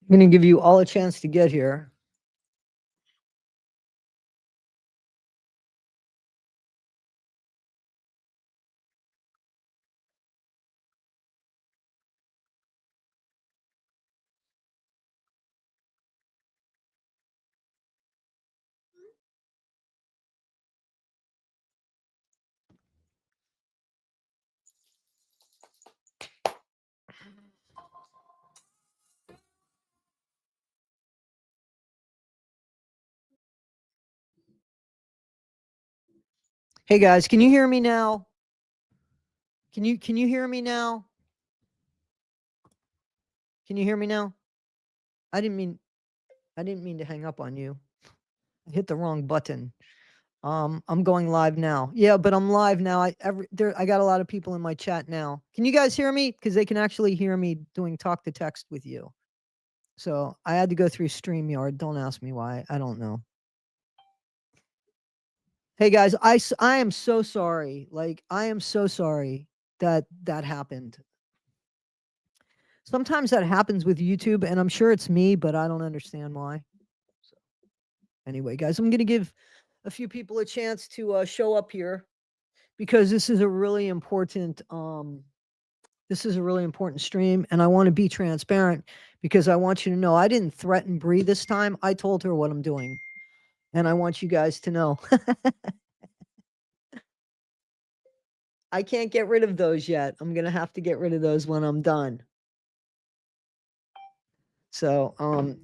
I'm going to give you all a chance to get here. Hey guys, can you hear me now? Can you hear me now? Can you hear me now? I didn't mean to hang up on you. I hit the wrong button. I'm going live now. Yeah, but I'm live now. I got a lot of people in my chat now. Can you guys hear me? Because they can actually hear me doing talk to text with you. So I had to go through StreamYard. Don't ask me why. I don't know. Hey guys, I am so sorry. Like, I am so sorry that happened. Sometimes that happens with YouTube, and I'm sure it's me, but I don't understand why. So, anyway, guys, I'm going to give a few people a chance to show up here because this is a really important stream, and I want to be transparent because I want you to know I didn't threaten Bree this time. I told her what I'm doing, and I want you guys to know. I can't get rid of those yet. I'm going to have to get rid of those when I'm done. So,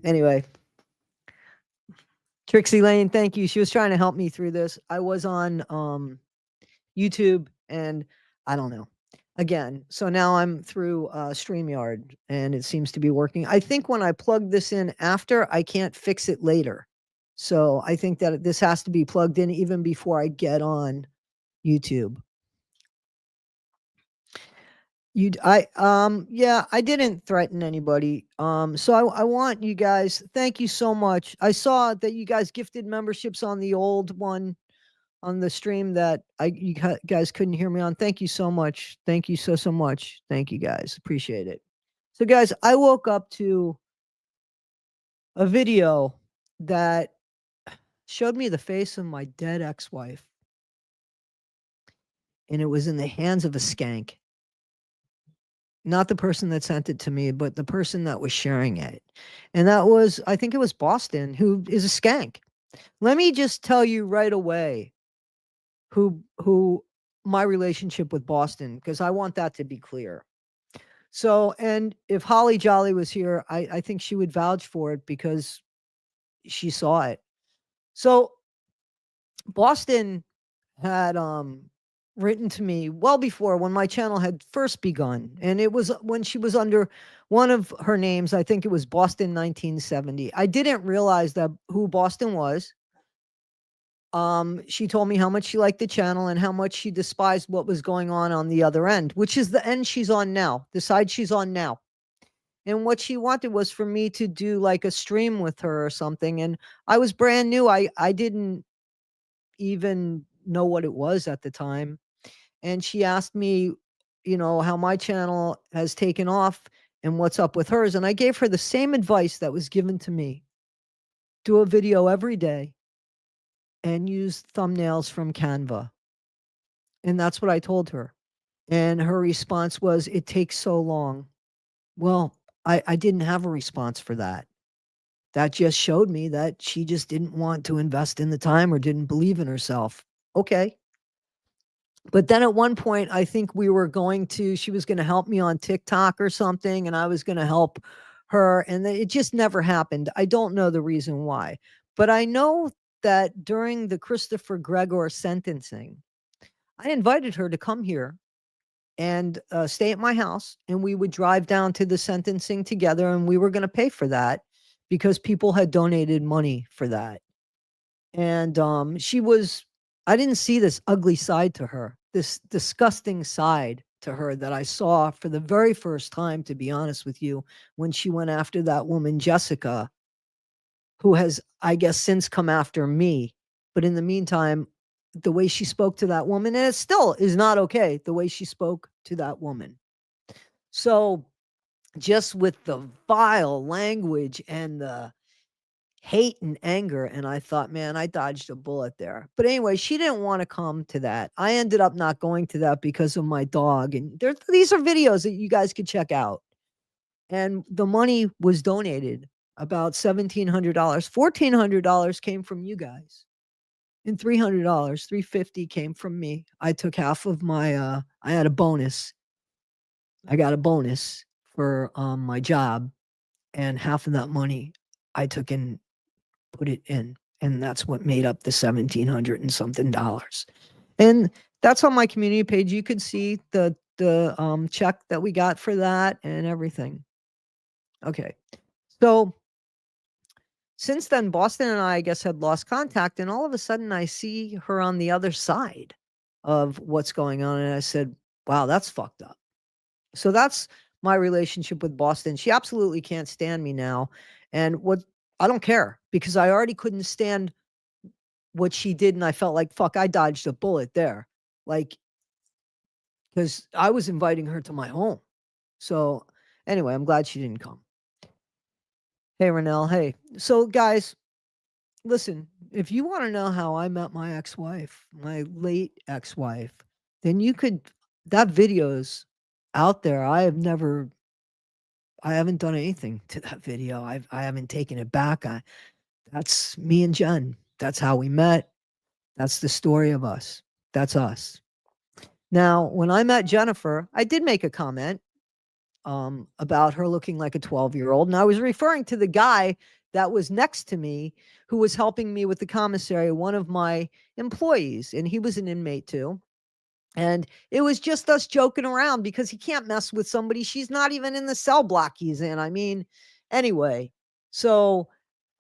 anyway, Trixie Lane, thank you. She was trying to help me through this. I was on YouTube, and I don't know. Again, so now I'm through StreamYard, and it seems to be working. I think when I plug this in after, I can't fix it later. So I think that this has to be plugged in even before I get on YouTube. Yeah, I didn't threaten anybody. So I want you guys, thank you so much. I saw that you guys gifted memberships on the old one on the stream that you guys couldn't hear me on. Thank you so much. Thank you so much. Thank you guys. Appreciate it. So guys, I woke up to a video that showed me the face of my dead ex-wife, and it was in the hands of a skank. Not the person that sent it to me, but the person that was sharing it. And that was, I think it was Boston, who is a skank. Let me just tell you right away who my relationship with Boston, because I want that to be clear. So, and if Holly Jolly was here, I think she would vouch for it because she saw it. So Boston had written to me well before when my channel had first begun, and it was when she was under one of her names. I think it was Boston 1970. I didn't realize that who Boston was. She told me how much she liked the channel and how much she despised what was going on the other end, which is the end she's on now, the side she's on now. And what she wanted was for me to do like a stream with her or something. And I was brand new. I didn't even know what it was at the time. And she asked me, you know, how my channel has taken off and what's up with hers. And I gave her the same advice that was given to me. Do a video every day and use thumbnails from Canva. And that's what I told her. And her response was, it takes so long. Well, I didn't have a response for that. That just showed me that she just didn't want to invest in the time or didn't believe in herself. Okay. But then at one point, I think she was going to help me on TikTok or something, and I was going to help her. And it just never happened. I don't know the reason why. But I know that during the Christopher Gregor sentencing, I invited her to come here and stay at my house, and we would drive down to the sentencing together, and we were going to pay for that because people had donated money for that. And I didn't see this ugly side to her, this disgusting side to her that I saw for the very first time, to be honest with you, when she went after that woman, Jessica, who has, I guess, since come after me. But in the meantime, the way she spoke to that woman, and it still is not okay, the way she spoke to that woman. So just with the vile language and the hate and anger. And I thought, man, I dodged a bullet there. But anyway, she didn't want to come to that. I ended up not going to that because of my dog. And these are videos that you guys could check out. And the money was donated, about $1,700. $1,400 came from you guys. And $300, $350 came from me. I took half of my I had a bonus. I got a bonus for my job, and half of that money I took and put it in, and that's what made up the 1,700 and something dollars. And that's on my community page. You could see the check that we got for that and everything. Okay. So since then, Boston and I guess, had lost contact, and all of a sudden I see her on the other side of what's going on. And I said, wow, that's fucked up. So that's my relationship with Boston. She absolutely can't stand me now. And I don't care, because I already couldn't stand what she did. And I felt like, fuck, I dodged a bullet there. Like, because I was inviting her to my home. So anyway, I'm glad she didn't come. Hey, Renelle. Hey. So guys, listen, if you want to know how I met my ex-wife, my late ex-wife, then that video's out there. I haven't done anything to that video. I haven't taken it back. That's me and Jen. That's how we met. That's the story of us. That's us. Now, when I met Jennifer, I did make a comment about her looking like a 12-year-old. And I was referring to the guy that was next to me who was helping me with the commissary, one of my employees, and he was an inmate too. And it was just us joking around, because he can't mess with somebody. She's not even in the cell block he's in. I mean, anyway, so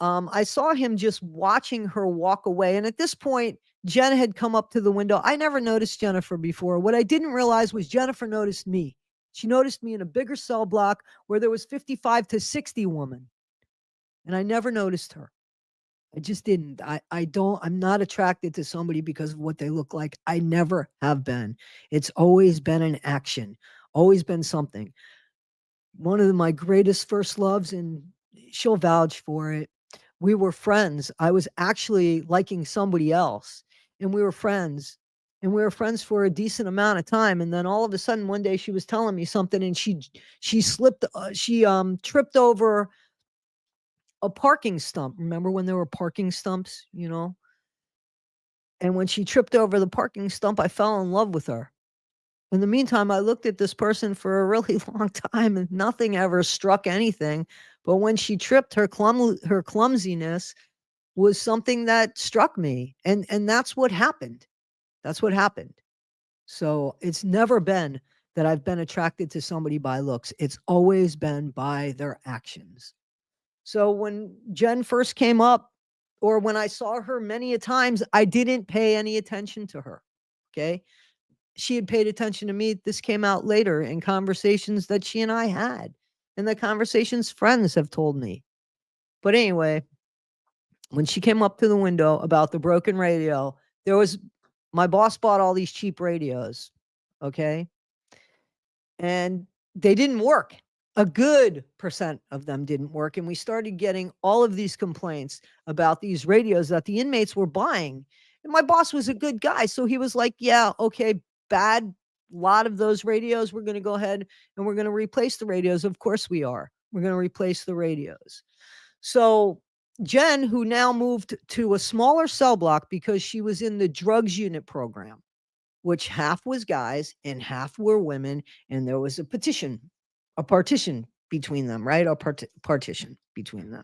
I saw him just watching her walk away. And at this point, Jen had come up to the window. I never noticed Jennifer before. What I didn't realize was Jennifer noticed me. She noticed me in a bigger cell block where there was 55 to 60 women. And I never noticed her. I just didn't. I'm not attracted to somebody because of what they look like. I never have been. It's always been an action, always been something. One of my greatest first loves, and she'll vouch for it. We were friends. I was actually liking somebody else, and we were friends. And we were friends for a decent amount of time. And then all of a sudden, one day she was telling me something, and she slipped, she tripped over a parking stump. Remember when there were parking stumps, And when she tripped over the parking stump, I fell in love with her. In the meantime, I looked at this person for a really long time, and nothing ever struck anything. But when she tripped, her clumsiness was something that struck me. And that's what happened. That's what happened. So it's never been that I've been attracted to somebody by looks. It's always been by their actions. So when Jen first came up, or when I saw her many a times, I didn't pay any attention to her. Okay. She had paid attention to me. This came out later in conversations that she and I had, and the conversations friends have told me. But anyway, when she came up to the window about the broken radio, my boss bought all these cheap radios. Okay. And they didn't work. A good percent of them didn't work. And we started getting all of these complaints about these radios that the inmates were buying. And my boss was a good guy. So he was like, yeah, okay, bad lot of those radios. We're going to go ahead and we're going to replace the radios. Of course we are. We're going to replace the radios. So Jen, who now moved to a smaller cell block because she was in the drugs unit program, which half was guys and half were women, and there was a partition between them, right? A partition between them.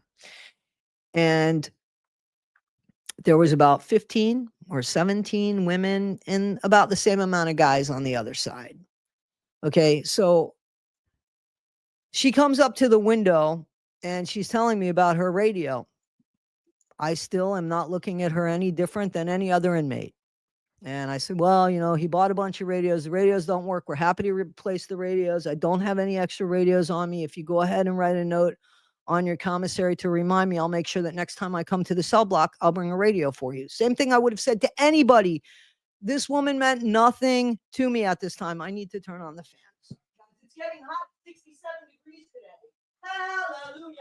And there was about 15 or 17 women and about the same amount of guys on the other side. Okay, so she comes up to the window and she's telling me about her radio. I still am not looking at her any different than any other inmate. And I said, well, he bought a bunch of radios. The radios don't work. We're happy to replace the radios. I don't have any extra radios on me. If you go ahead and write a note on your commissary to remind me, I'll make sure that next time I come to the cell block, I'll bring a radio for you. Same thing I would have said to anybody. This woman meant nothing to me at this time. I need to turn on the fans. It's getting hot, 67 degrees Hallelujah.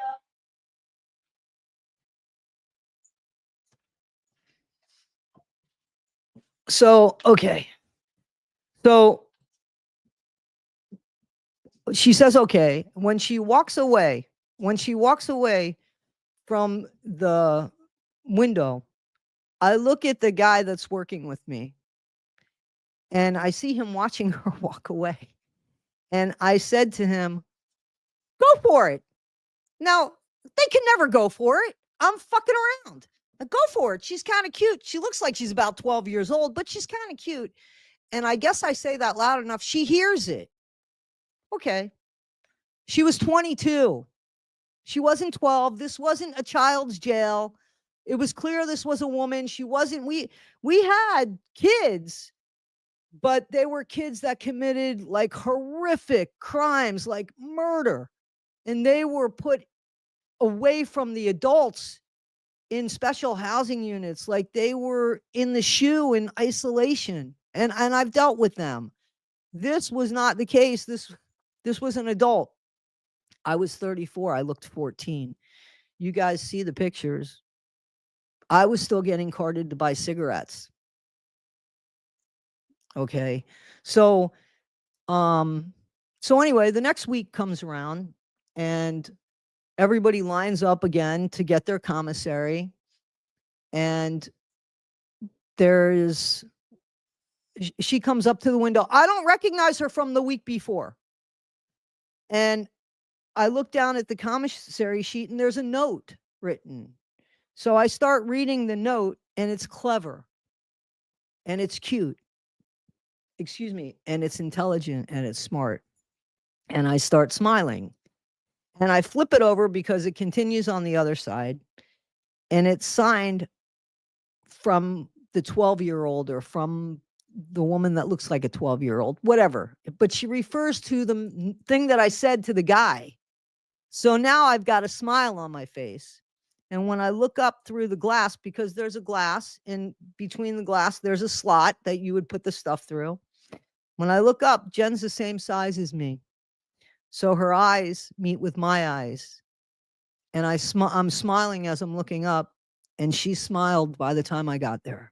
So, okay. So she says, okay. When she walks away from the window, I look at the guy that's working with me and I see him watching her walk away. And I said to him, go for it. Now, they can never go for it. I'm fucking around. Go for it. She's kind of cute. She looks like she's about 12 years old, but she's kind of cute. And I guess I say that loud enough. She hears it. Okay. She was 22. She wasn't 12. This wasn't a child's jail. It was clear this was a woman. She wasn't, we had kids, but they were kids that committed like horrific crimes like murder. And they were put away from the adults in special housing units, like they were in the shoe in isolation. And I've dealt with them. This was not the case. This was an adult. I was 34. I looked 14. You guys see the pictures. I was still getting carded to buy cigarettes. Okay. So anyway, the next week comes around and everybody lines up again to get their commissary. And she comes up to the window. I don't recognize her from the week before. And I look down at the commissary sheet and there's a note written. So I start reading the note and it's clever and it's cute. Excuse me. And it's intelligent and it's smart. And I start smiling and I flip it over because it continues on the other side. And it's signed from the 12-year-old or from the woman that looks like a 12-year-old, whatever. But she refers to the thing that I said to the guy. So now I've got a smile on my face. And when I look up through the glass, because there's a glass in between the glass, there's a slot that you would put the stuff through. When I look up, Jen's the same size as me. So her eyes meet with my eyes. And I'm smiling as I'm looking up. And she smiled by the time I got there.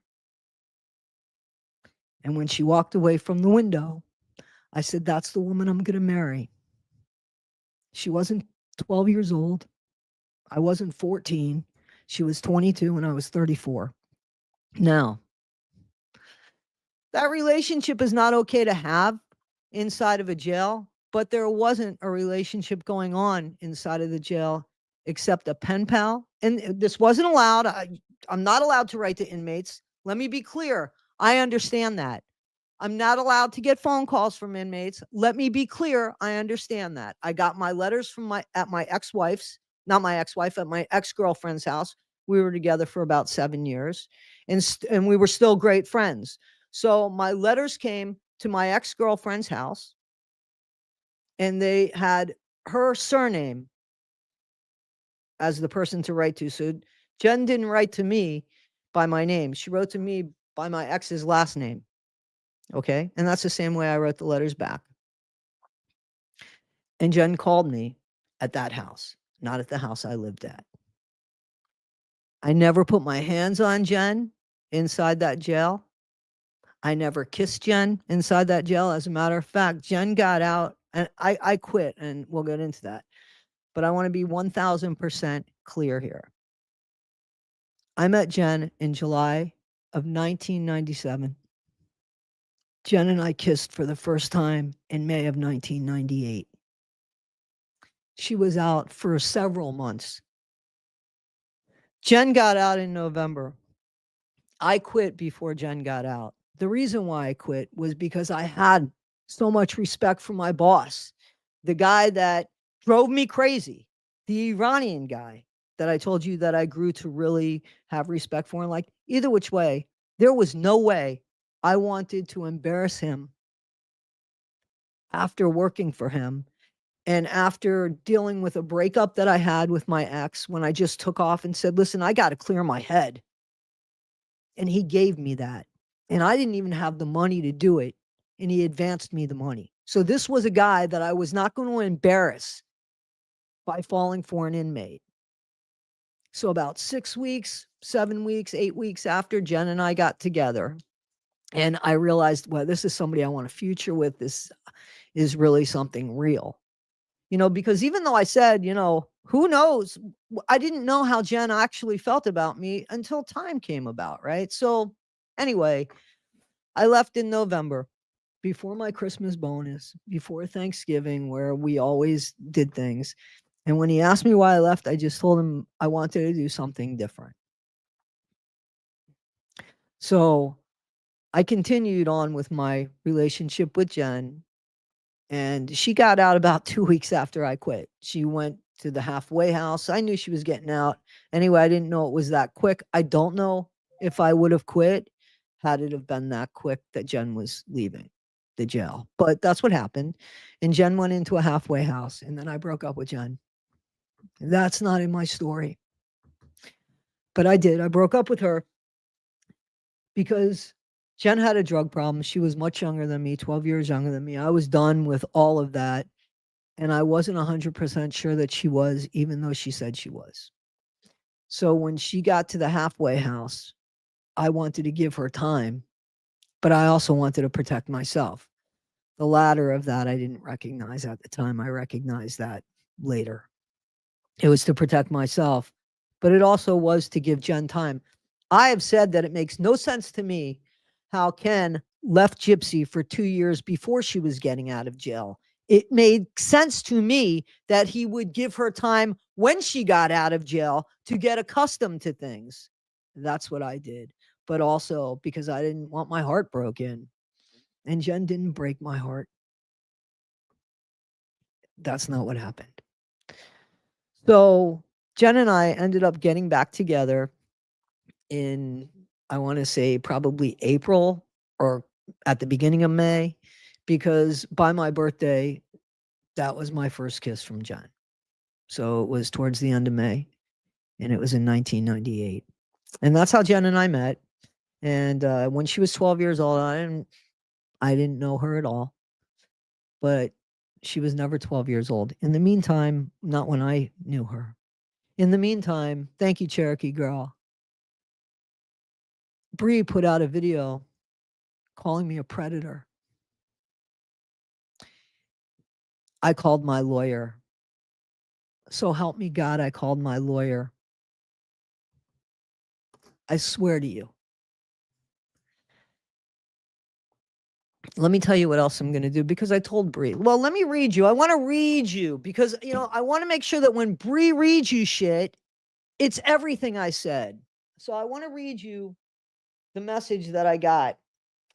And when she walked away from the window, I said, that's the woman I'm going to marry. She wasn't 12 years old. I wasn't 14. She was 22 and I was 34. Now, that relationship is not okay to have inside of a jail, but there wasn't a relationship going on inside of the jail except a pen pal. And this wasn't allowed. I'm not allowed to write to inmates. Let me be clear. I understand that. I'm not allowed to get phone calls from inmates. Let me be clear. I understand that. I got my letters from my ex-wife's, not my ex-wife, at my ex-girlfriend's house. We were together for about 7 years and we were still great friends. So my letters came to my ex-girlfriend's house and they had her surname as the person to write to. So Jen didn't write to me by my name. She wrote to me by my ex's last name. Okay. And that's the same way I wrote the letters back. And Jen called me at that house, not at the house I lived at. I never put my hands on Jen inside that jail. I never kissed Jen inside that jail. As a matter of fact, Jen got out and I quit, and we'll get into that. But I want to be 1000% clear here. I met Jen in July of 1997. Jen and I kissed for the first time in May of 1998. She was out for several months. Jen got out in November. I quit before Jen got out. The reason why I quit was because I had so much respect for my boss, the guy that drove me crazy, the Iranian guy that I told you that I grew to really have respect for. And like, either which way, there was no way I wanted to embarrass him after working for him and after dealing with a breakup that I had with my ex, when I just took off and said, listen, I got to clear my head. And he gave me that. And I didn't even have the money to do it. And he advanced me the money. So this was a guy that I was not going to embarrass by falling for an inmate. So about 6 weeks, 7 weeks, 8 weeks after Jen and I got together, and I realized, well, this is somebody I want a future with. This is really something real. Because even though I said, who knows? I didn't know how Jen actually felt about me until time came about, right? So anyway, I left in November before my Christmas bonus, before Thanksgiving, where we always did things. And when he asked me why I left, I just told him I wanted to do something different. So I continued on with my relationship with Jen, and she got out about 2 weeks after I quit. She went to the halfway house. I knew she was getting out. Anyway, I didn't know it was that quick. I don't know if I would have quit had it have been that quick that Jen was leaving the jail. But that's what happened. And Jen went into a halfway house, and then I broke up with Jen. That's not in my story. But I did. I broke up with her because Jen had a drug problem. She was much younger than me, 12 years younger than me. I was done with all of that. And I wasn't 100% sure that she was, even though she said she was. So when she got to the halfway house, I wanted to give her time, but I also wanted to protect myself. The latter of that, I didn't recognize at the time. I recognized that later. It was to protect myself, but it also was to give Jen time. I have said that it makes no sense to me how Ken left Gypsy for 2 years before she was getting out of jail. It made sense to me that he would give her time when she got out of jail to get accustomed to things. That's what I did. But also because I didn't want my heart broken. And Jen didn't break my heart. That's not what happened. So Jen and I ended up getting back together in, I want to say, probably April or at the beginning of May, because by my birthday, that was my first kiss from Jen. So it was towards the end of May, and it was in 1998. And that's how Jen and I met. And when she was 12 years old, I didn't know her at all, but she was never 12 years old. In the meantime, not when I knew her. In the meantime, thank you, Cherokee Girl. BRI put out a video calling me a predator. I called my lawyer. So help me God, I called my lawyer. I swear to you. Let me tell you what else I'm going to do, because I told BRI. Well, let me read you. I want to read you because, I want to make sure that when BRI reads you shit, it's everything I said. So I want to read you the message that I got.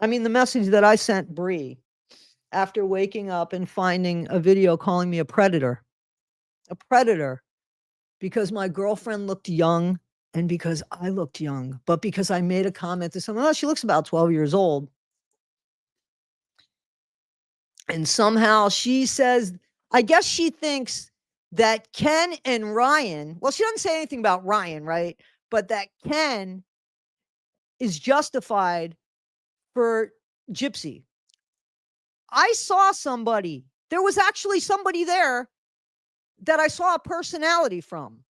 I mean, the message that I sent BRI after waking up and finding a video calling me a predator. A predator. Because my girlfriend looked young and because I looked young, but because I made a comment to someone, oh, she looks about 12 years old. And somehow she says, I guess she thinks that Ken and Ryan, well, she doesn't say anything about Ryan, right? But that Ken is justified for Gypsy. I saw somebody. There was actually somebody there that I saw a personality from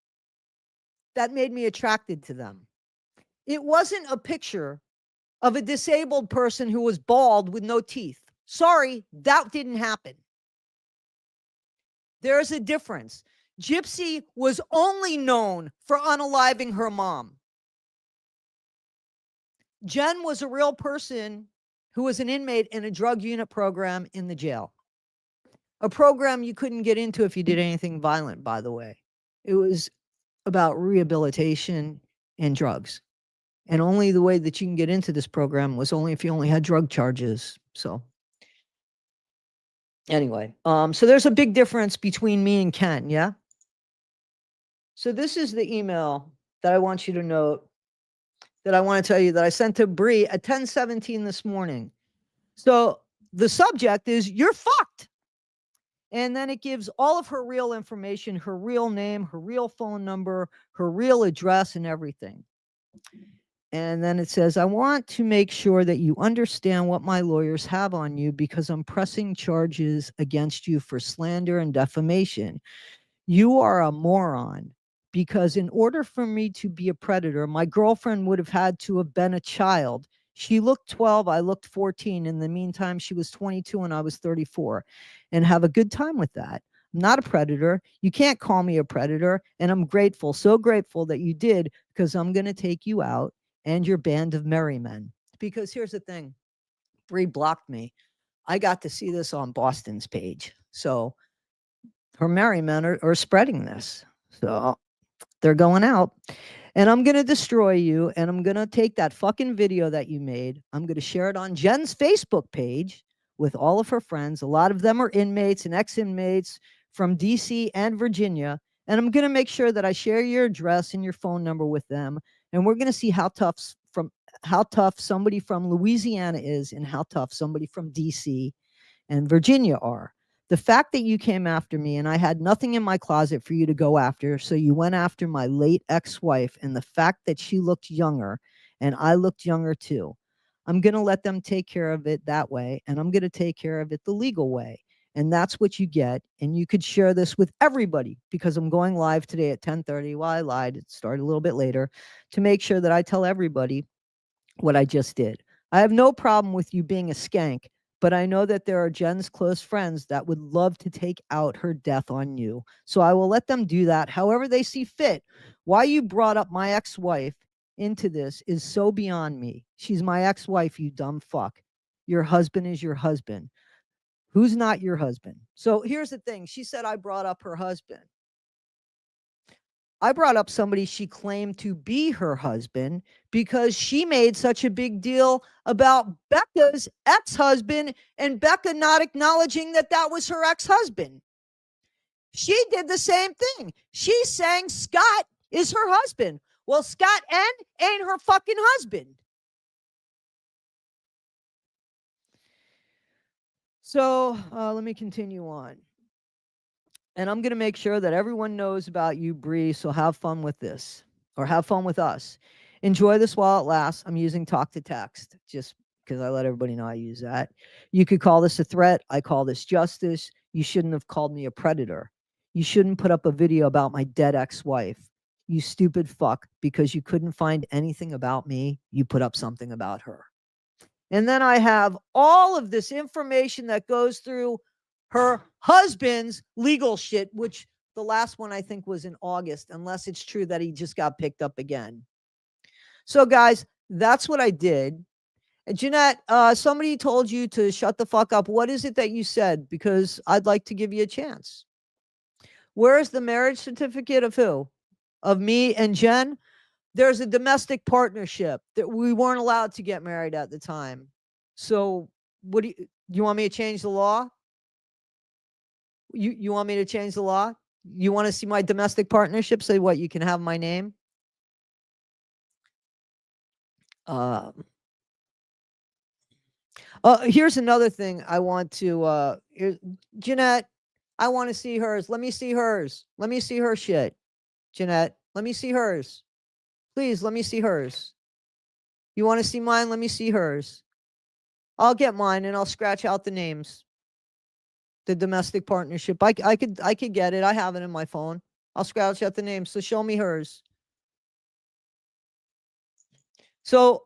that made me attracted to them. It wasn't a picture of a disabled person who was bald with no teeth. Sorry, that didn't happen. There's a difference. Gypsy was only known for unaliving her mom. Jen was a real person who was an inmate in a drug unit program in the jail. A program you couldn't get into if you did anything violent, by the way. It was about rehabilitation and drugs. And only the way that you can get into this program was only if you only had drug charges. So anyway, so there's a big difference between me and Ken, yeah? So this is the email that I want you to note, that I want to tell you that I sent to BRI at 10:17 this morning. So the subject is, you're fucked. And then it gives all of her real information, her real name, her real phone number, her real address, and everything. And then it says, I want to make sure that you understand what my lawyers have on you because I'm pressing charges against you for slander and defamation. You are a moron, because in order for me to be a predator, my girlfriend would have had to have been a child. She looked 12, I looked 14. In the meantime, she was 22 and I was 34. And have a good time with that. I'm not a predator. You can't call me a predator. And I'm grateful, so grateful that you did, because I'm going to take you out and your band of merry men. Because here's the thing, Bree blocked me. I got to see this on Boston's page. So her merry men are spreading this. So they're going out. And I'm going to destroy you. And I'm going to take that fucking video that you made. I'm going to share it on Jen's Facebook page with all of her friends. A lot of them are inmates and ex-inmates from DC and Virginia. And I'm going to make sure that I share your address and your phone number with them. And we're going to see how tough somebody from Louisiana is and how tough somebody from DC and Virginia are. The fact that you came after me and I had nothing in my closet for you to go after, so you went after my late ex-wife, and the fact that she looked younger and I looked younger too. I'm going to let them take care of it that way, and I'm going to take care of it the legal way. And that's what you get. And you could share this with everybody, because I'm going live today at 10:30. Well, I lied. It started a little bit later, to make sure that I tell everybody what I just did. I have no problem with you being a skank, but I know that there are Jen's close friends that would love to take out her death on you. So I will let them do that however they see fit. Why you brought up my ex-wife into this is so beyond me. She's my ex-wife, you dumb fuck. Your husband is your husband. Who's not your husband? So here's the thing. She said I brought up her husband. I brought up somebody she claimed to be her husband because she made such a big deal about Becca's ex-husband and Becca not acknowledging that that was her ex-husband. She did the same thing. She's saying Scott is her husband. Well, Scott N ain't her fucking husband. So let me continue on. And I'm going to make sure that everyone knows about you, Bree. So have fun with this, or have fun with us. Enjoy this while it lasts. I'm using talk to text just because I let everybody know I use that. You could call this a threat. I call this justice. You shouldn't have called me a predator. You shouldn't put up a video about my dead ex-wife. You stupid fuck, because you couldn't find anything about me. You put up something about her. And then I have all of this information that goes through her husband's legal shit, which the last one I think was in August, unless it's true that he just got picked up again. So, guys, that's what I did. Jeanette, somebody told you to shut the fuck up. What is it that you said? Because I'd like to give you a chance. Where is the marriage certificate of who? Of me and Jen? There's a domestic partnership that we weren't allowed to get married at the time. So what do you want me to change the law? You want me to change the law? You want to see my domestic partnership? Say what? You can have my name. Here's another thing I want to. Jeanette, I want to see hers. Let me see hers. Let me see her shit. Jeanette, let me see hers. Please, let me see hers. You want to see mine? Let me see hers. I'll get mine and I'll scratch out the names. The domestic partnership. I could get it. I have it in my phone. I'll scratch out the names. So show me hers. So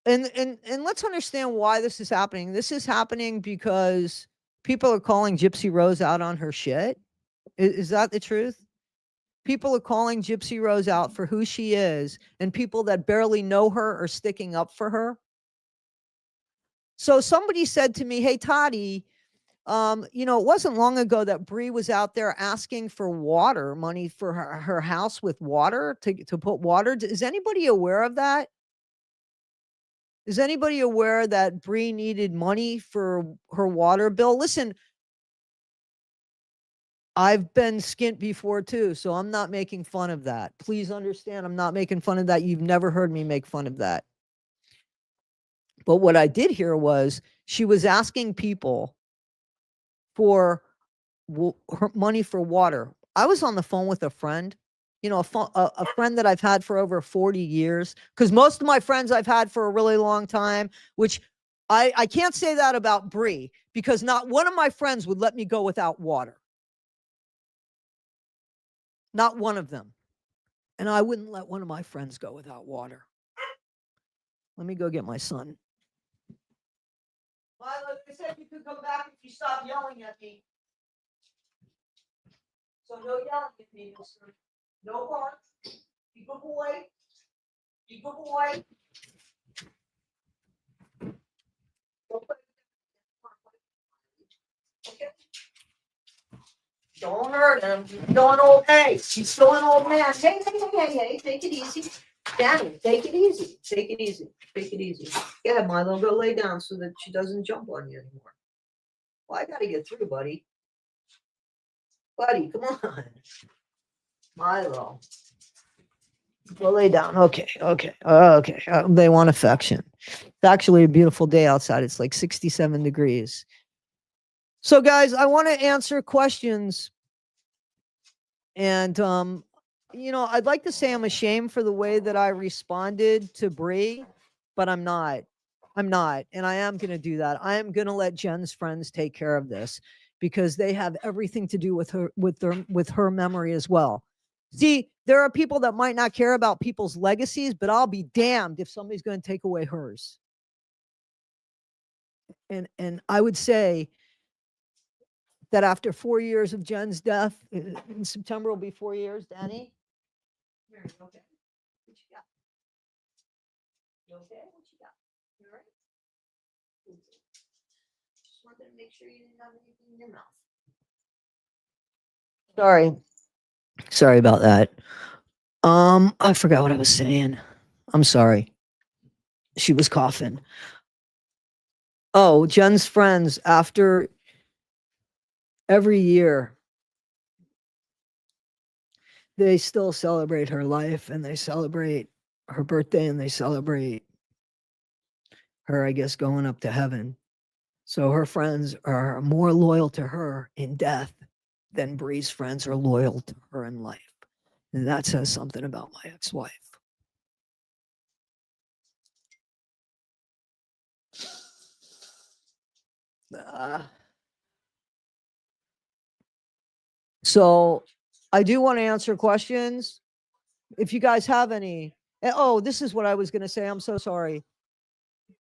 and let's understand why this is happening. This is happening because people are calling Gypsy Rose out on her shit. Is that the truth? People are calling Gypsy Rose out for who she is, and people that barely know her are sticking up for her. So somebody said to me, "Hey, Toddy, it wasn't long ago that Bree was out there asking for water money for her house with water to put water. Is anybody aware of that? Is anybody aware that Bree needed money for her water bill? Listen, I've been skint before too, so I'm not making fun of that. Please understand, I'm not making fun of that. You've never heard me make fun of that. But what I did hear was she was asking people for her money for water. I was on the phone with a friend, a friend that I've had for over 40 years, because most of my friends I've had for a really long time, which I can't say that about Bree, because not one of my friends would let me go without water. Not one of them. And I wouldn't let one of my friends go without water. Let me go get my son. Milo, I said you could come back if you stop yelling at me. So no yelling at me, mister. No bark. Be good boy. Be good boy. Okay. Don't hurt him. He's still an old man. He's still an old man. Hey, take it easy. Danny, take it easy. Take it easy. Take it easy. Yeah, Milo, go lay down so that she doesn't jump on you anymore. Well, I gotta get through, buddy. Buddy, come on. Milo. Go lay down. Okay. They want affection. It's actually a beautiful day outside. It's like 67 degrees. So, guys, I want to answer questions. And, I'd like to say I'm ashamed for the way that I responded to BRI, but I'm not. I'm not. And I am going to do that. I am going to let Jen's friends take care of this because they have everything to do with her memory as well. See, there are people that might not care about people's legacies, but I'll be damned if somebody's going to take away hers. And I would say that after 4 years of Jen's death, in September will be 4 years, Danny. Here, okay. What you got? You okay? What you got? You all right? Just wanted to make sure you didn't have anything in your mouth. Sorry about that. I forgot what I was saying. I'm sorry. She was coughing. Oh, Jen's friends, after every year, they still celebrate her life and they celebrate her birthday and they celebrate her, I guess, going up to heaven. So her friends are more loyal to her in death than BRI's friends are loyal to her in life. And that says something about my ex-wife. So I do want to answer questions. If you guys have any. Oh, this is what I was going to say. I'm so sorry.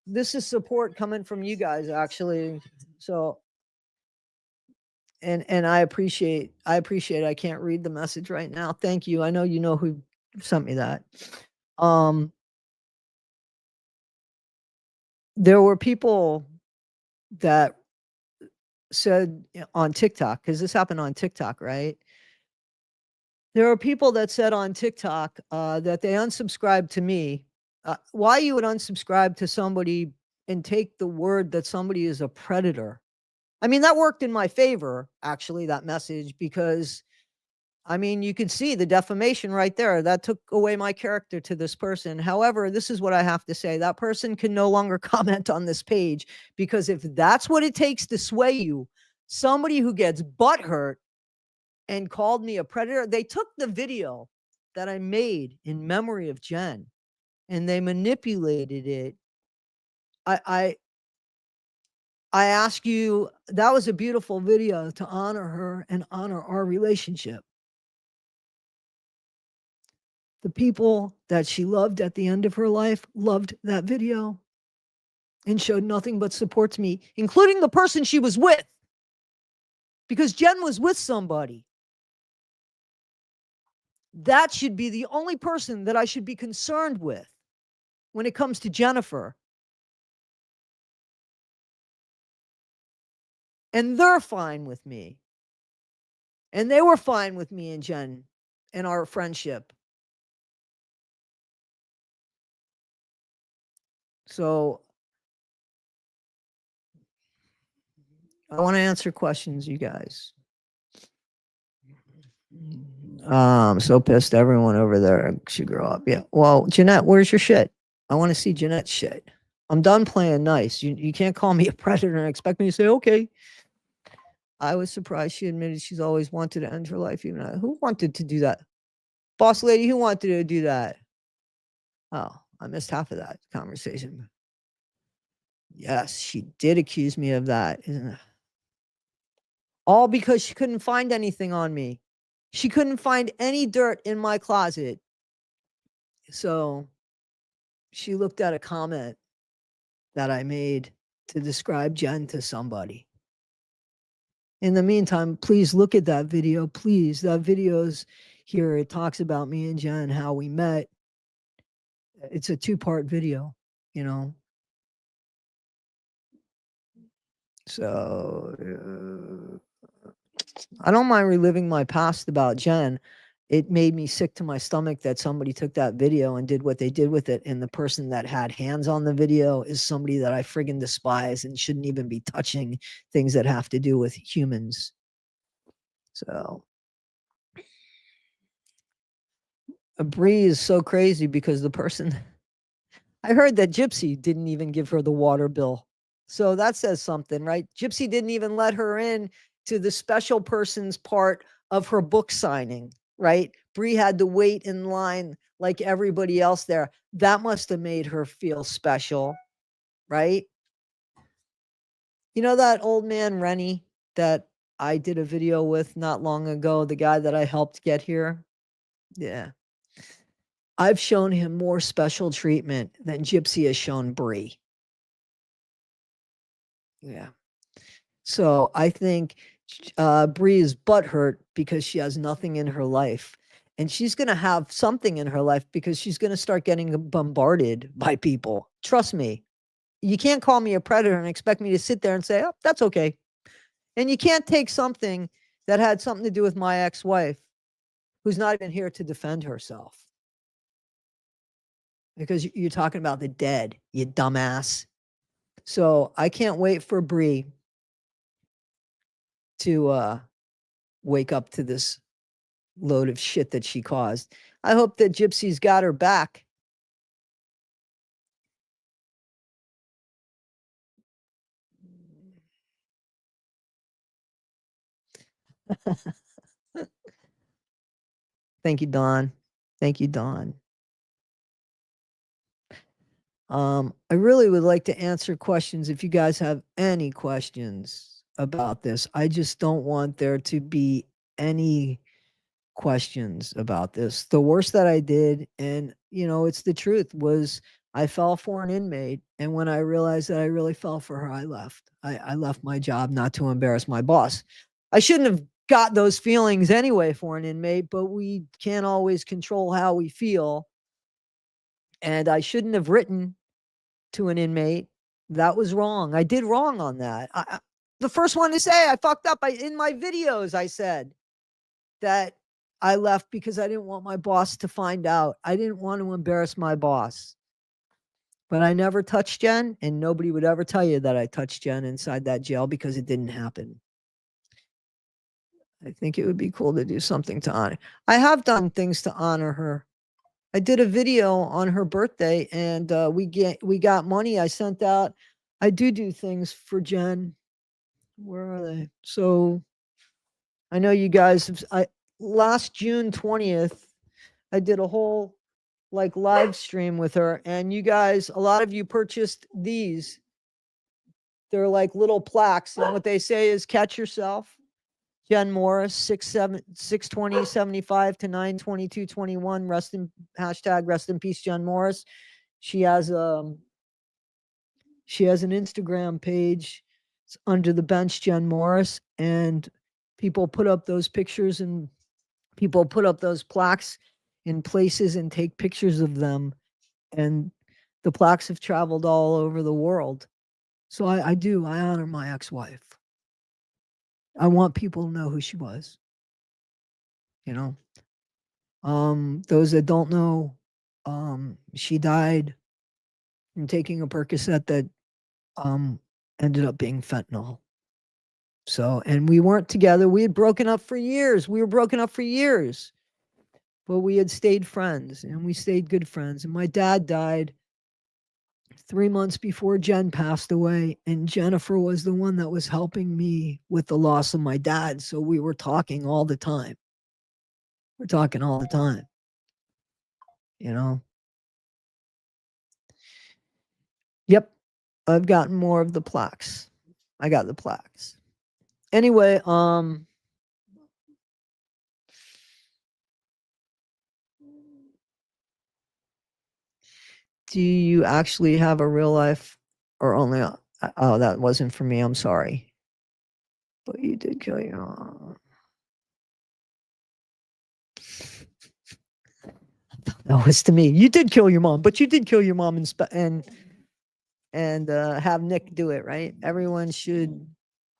This is support coming from you guys, actually. So, and I appreciate. I can't read the message right now. Thank you. I know you know who sent me that. There were people that said on TikTok, because this happened on TikTok, right? There are people that said on TikTok that they unsubscribed to me. Why you would unsubscribe to somebody and take the word that somebody is a predator? I mean, that worked in my favor, actually, that message, because I mean, you could see the defamation right there. That took away my character to this person. However, this is what I have to say. That person can no longer comment on this page because if that's what it takes to sway you, somebody who gets butthurt and called me a predator, they took the video that I made in memory of Jen and they manipulated it. I ask you, that was a beautiful video to honor her and honor our relationship. The people that she loved at the end of her life loved that video and showed nothing but support to me, including the person she was with, because Jen was with somebody. That should be the only person that I should be concerned with when it comes to Jennifer. And they're fine with me. And they were fine with me and Jen and our friendship. So I want to answer questions, you guys. I'm so pissed everyone over there should grow up. Yeah. Well, Jeanette, where's your shit? I want to see Jeanette's shit. I'm done playing nice. You can't call me a predator and expect me to say, okay. I was surprised she admitted she's always wanted to end her life. Even who wanted to do that? Boss lady, who wanted to do that? Oh, I missed half of that conversation. Yes, she did accuse me of that. All because she couldn't find anything on me. She couldn't find any dirt in my closet. So she looked at a comment that I made to describe Jen to somebody. In the meantime, please look at that video. Please, that video's here. It talks about me and Jen, how we met. It's a 2-part video, you know. So I don't mind reliving my past about Jen. It made me sick to my stomach that somebody took that video and did what they did with it. And the person that had hands on the video is somebody that I friggin' despise and shouldn't even be touching things that have to do with humans. So BRI is so crazy because the person, I heard that Gypsy didn't even give her the water bill. So that says something, right? Gypsy didn't even let her in to the special person's part of her book signing, right? BRI had to wait in line like everybody else there. That must have made her feel special, right? You know that old man Rennie that I did a video with not long ago, the guy that I helped get here? Yeah. I've shown him more special treatment than Gypsy has shown BRI. Yeah. So I think BRI is butthurt because she has nothing in her life. And she's going to have something in her life because she's going to start getting bombarded by people. Trust me. You can't call me a predator and expect me to sit there and say, oh, that's okay. And you can't take something that had something to do with my ex-wife, who's not even here to defend herself. Because you're talking about the dead, you dumbass. So I can't wait for BRI to wake up to this load of shit that she caused. I hope that Gypsy's got her back. Thank you, Dawn. Thank you, Dawn. I really would like to answer questions if you guys have any questions about this. I just don't want there to be any questions about this. The worst that I did, and you know, it's the truth, was I fell for an inmate. And when I realized that I really fell for her, I left. I left my job not to embarrass my boss. I shouldn't have got those feelings anyway for an inmate, but we can't always control how we feel. And I shouldn't have written to an inmate. That was wrong. I did wrong on that. The first one to say I fucked up. In my videos, I said that I left because I didn't want my boss to find out. I didn't want to embarrass my boss. But I never touched Jen, and nobody would ever tell you that I touched Jen inside that jail because it didn't happen. I think it would be cool to do something to honor. I have done things to honor her. I did a video on her birthday, and we got money. I sent out. I do things for Jen. Where are they? So I know you guys have. Last June 20th, I did a whole like live stream with her, and you guys, a lot of you purchased these. They're like little plaques, and what they say is catch yourself. Jen Morris, 6/20/75 to 9/22/21. Rest in peace, Jen Morris. She has an Instagram page. It's Under the Bench Jen Morris, and people put up those pictures and people put up those plaques in places and take pictures of them, and the plaques have traveled all over the world. So I honor my ex-wife. I want people to know who she was, you know. Those that don't know, she died from taking a Percocet that ended up being fentanyl. So, and we weren't together. We had broken up for years. We were broken up for years, but we had stayed friends, and we stayed good friends. And my dad died 3 months before Jen passed away, and Jennifer was the one that was helping me with the loss of my dad. So we were talking all the time. We're talking all the time, you know. Yep, I've gotten more of the plaques. I got the plaques. Anyway, Do you actually have a real life or only oh, that wasn't for me, I'm sorry. But you did kill your mom. That was to me. You did kill your mom, but you did kill your mom and have Nick do it, right? Everyone should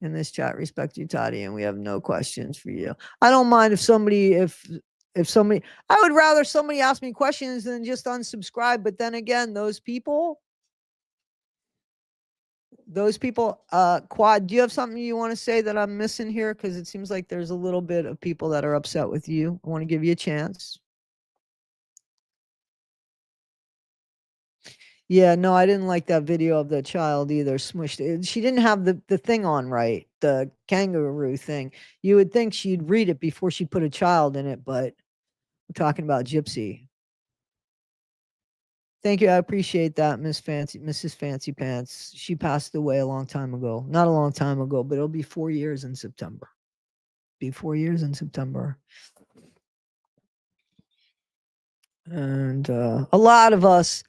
in this chat respect you, Toddy, and we have no questions for you. I don't mind if somebody I would rather somebody ask me questions than just unsubscribe, but then again, those people, Quad, do you have something you want to say that I'm missing here? Because it seems like there's a little bit of people that are upset with you. I want to give you a chance. Yeah, no, I didn't like that video of the child either. Smushed. She didn't have the thing on right, the kangaroo thing. You would think she'd read it before she put a child in it, but we're talking about Gypsy. Thank you. I appreciate that, Mrs. Fancy Pants. She passed away a long time ago. Not a long time ago, but it'll be 4 years in September. Be 4 years in September. And a lot of us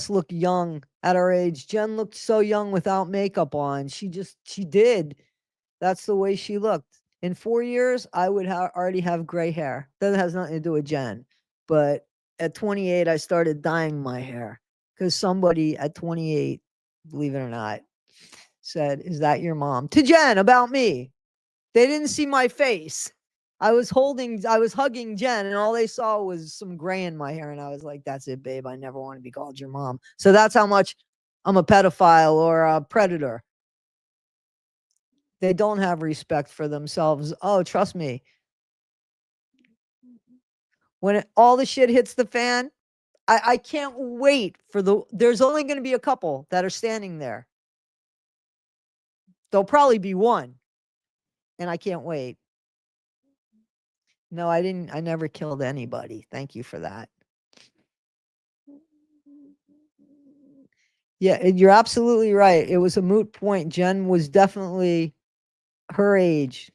look young at our age. Jen looked so young without makeup on. She did. That's the way she looked. In 4 years, I would already have gray hair. That has nothing to do with Jen. But at 28, I started dyeing my hair because somebody at 28, believe it or not, said, "Is that your mom?" To Jen about me. They didn't see my face. I was hugging Jen, and all they saw was some gray in my hair. And I was like, "That's it, babe. I never want to be called your mom." So that's how much I'm a pedophile or a predator. They don't have respect for themselves. Oh, trust me. When all the shit hits the fan, I can't wait for there's only going to be a couple that are standing there. There'll probably be one. And I can't wait. No, I didn't. I never killed anybody. Thank you for that. Yeah, you're absolutely right. It was a moot point. Jen was definitely her age.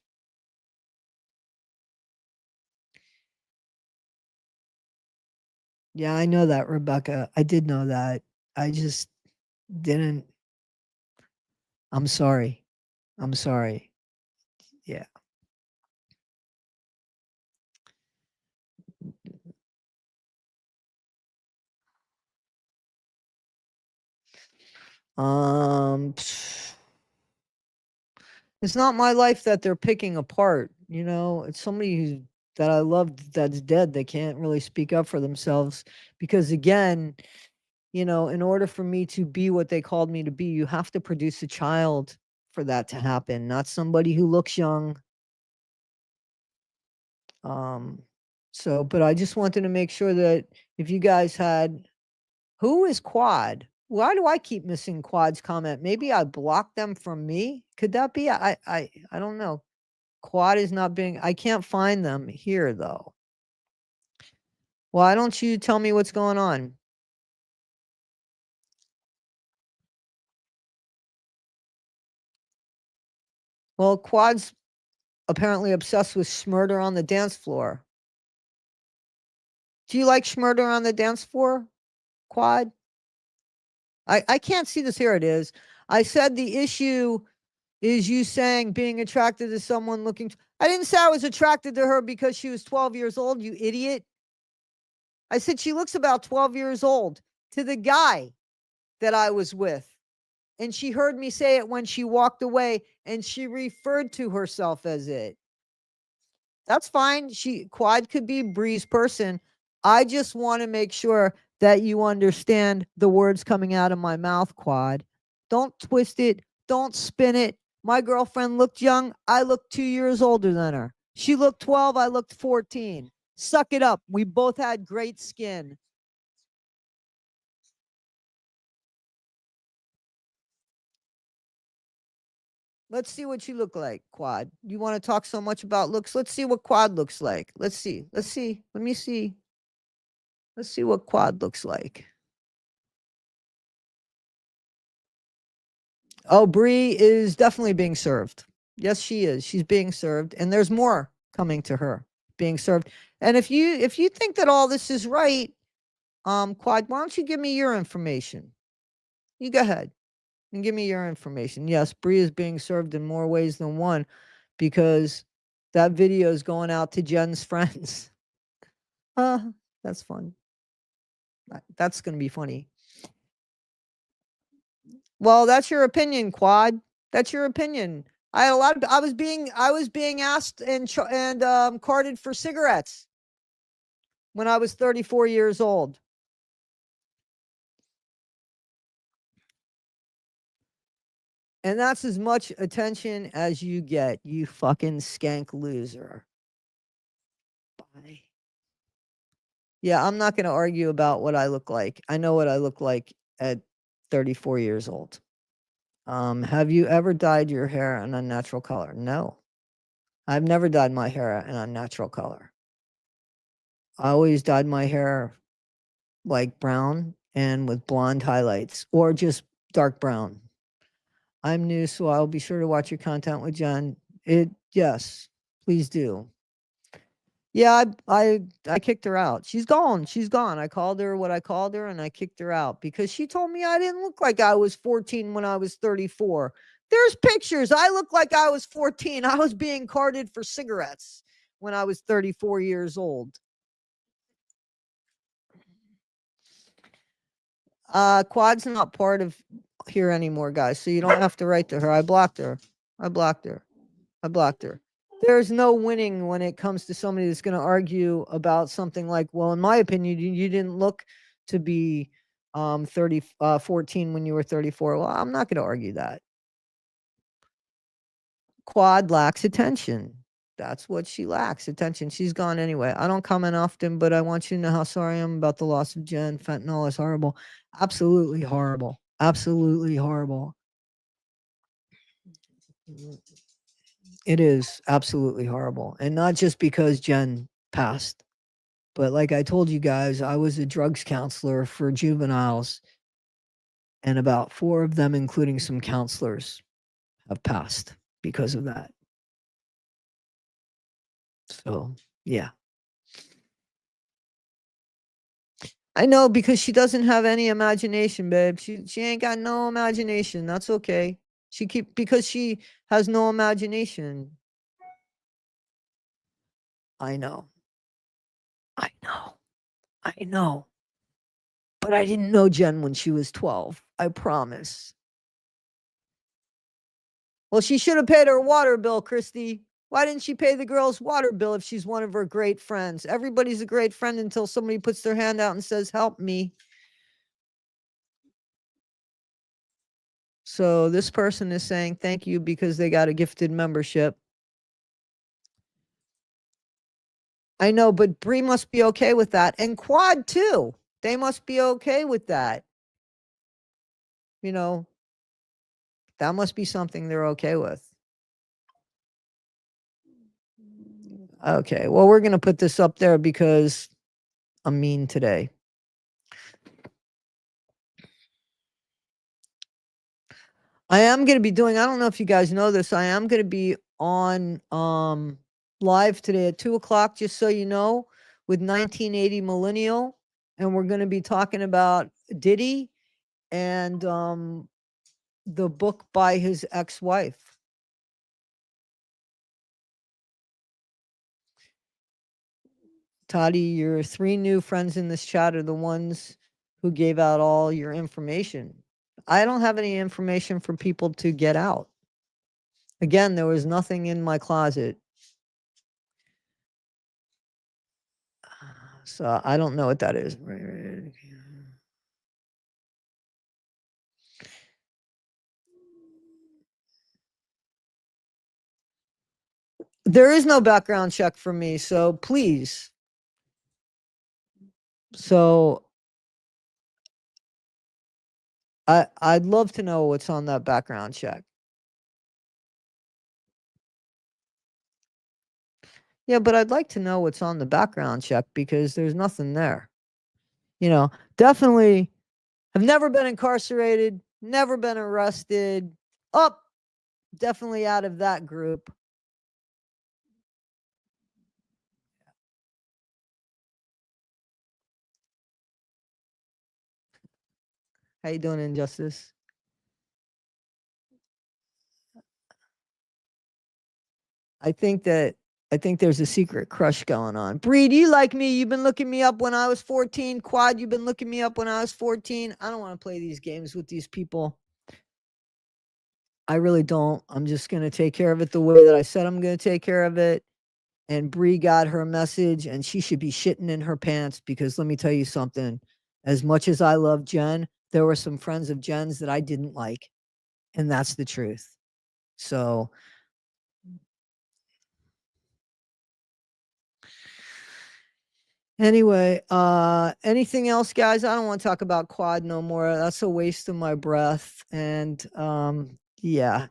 Yeah, I know that, Rebecca. I did know that. I just didn't. I'm sorry. I'm sorry. Yeah. Um, it's not my life that they're picking apart. You know, it's somebody that I love that's dead. They can't really speak up for themselves because, again, you know, in order for me to be what they called me to be, you have to produce a child for that to happen, not somebody who looks young. Um, so, but I just wanted to make sure that if you guys had, who is Quad? Why do I keep missing Quad's comment? Maybe I blocked them from me. Could that be? I don't know. Quad is not being, I can't find them here though. Why don't you tell me what's going on? Well, Quad's apparently obsessed with Schmurder on the dance floor. Do you like Schmurder on the dance floor, Quad? I can't see this. Here it is. I said the issue is you saying being attracted to someone looking. I didn't say I was attracted to her because she was 12 years old, you idiot. I said she looks about 12 years old to the guy that I was with. And she heard me say it when she walked away and she referred to herself as it. That's fine. Quad could be Bree's person. I just want to make sure that you understand the words coming out of my mouth, Quad. Don't twist it. Don't spin it. My girlfriend looked young. I looked 2 years older than her. She looked 12. I looked 14. Suck it up. We both had great skin. Let's see what you look like, Quad. You want to talk so much about looks? Let's see what Quad looks like. Let's see. Let's see. Let me see. Let's see what Quad looks like. Oh, Bree is definitely being served. Yes, she is. She's being served, and there's more coming to her being served. And if you think that all this is right, Quad, why don't you give me your information? You go ahead and give me your information. Yes, BRI is being served in more ways than one because that video is going out to Jen's friends. That's fun. That's going to be funny. Well, that's your opinion, Quad. That's your opinion. I had a lot of. I was being asked and carded for cigarettes when I was 34 years old. And that's as much attention as you get, you fucking skank loser. Bye. Yeah, I'm not going to argue about what I look like. I know what I look like at 34 years old. Have you ever dyed your hair an unnatural color? No. I've never dyed my hair an unnatural color. I always dyed my hair like brown and with blonde highlights or just dark brown. I'm new, so I'll be sure to watch your content with Jen. Yes, please do. Yeah, I kicked her out. She's gone. She's gone. I called her what I called her and I kicked her out because she told me I didn't look like I was 14 when I was 34. There's pictures. I look like I was 14. I was being carded for cigarettes when I was 34 years old. Quad's not part of here anymore, guys. So you don't have to write to her. I blocked her. I blocked her. I blocked her. There's no winning when it comes to somebody that's going to argue about something like, well, in my opinion, you didn't look to be 14 when you were 34. Well, I'm not going to argue that. Quad lacks attention. That's what she lacks, attention. She's gone anyway. I don't comment often, but I want you to know how sorry I am about the loss of Jen. Fentanyl is horrible. Absolutely horrible. Absolutely horrible. It is absolutely horrible. And not just because Jen passed, but like I told you guys, I was a drugs counselor for juveniles, and about 4 of them, including some counselors, have passed because of that. So, yeah. I know, because she doesn't have any imagination, babe. She ain't got no imagination. That's okay. Because she has no imagination. I know. I know. I know. But I didn't know Jen when she was 12. I promise. Well, she should have paid her water bill, Christy. Why didn't she pay the girl's water bill if she's one of her great friends? Everybody's a great friend until somebody puts their hand out and says, help me. So this person is saying thank you because they got a gifted membership. I know, but Bree must be okay with that. And Quad too. They must be okay with that. You know, that must be something they're okay with. Okay, well, we're going to put this up there because I'm mean today. I am going to be doing, I don't know if you guys know this, I am going to be on live today at 2:00, just so you know, with 1980 Millennial. And we're going to be talking about Diddy and the book by his ex-wife. Toddy, your 3 new friends in this chat are the ones who gave out all your information. I don't have any information for people to get out. Again, there was nothing in my closet. So I don't know what that is. There is no background check for me, so please. So I'd love to know what's on that background check. Yeah, but I'd like to know what's on the background check because there's nothing there. You know, definitely have never been incarcerated, never been arrested. Up, definitely out of that group. How you doing, Injustice? I think there's a secret crush going on. Bree, do you like me? You've been looking me up when I was 14. Quad, you've been looking me up when I was 14. I don't want to play these games with these people. I really don't. I'm just going to take care of it the way that I said I'm going to take care of it. And Bree got her message, and she should be shitting in her pants, because let me tell you something. As much as I love Jen, there were some friends of Jen's that I didn't like, and that's the truth. So anyway, anything else, guys? I don't want to talk about Quad no more. That's a waste of my breath. And yeah.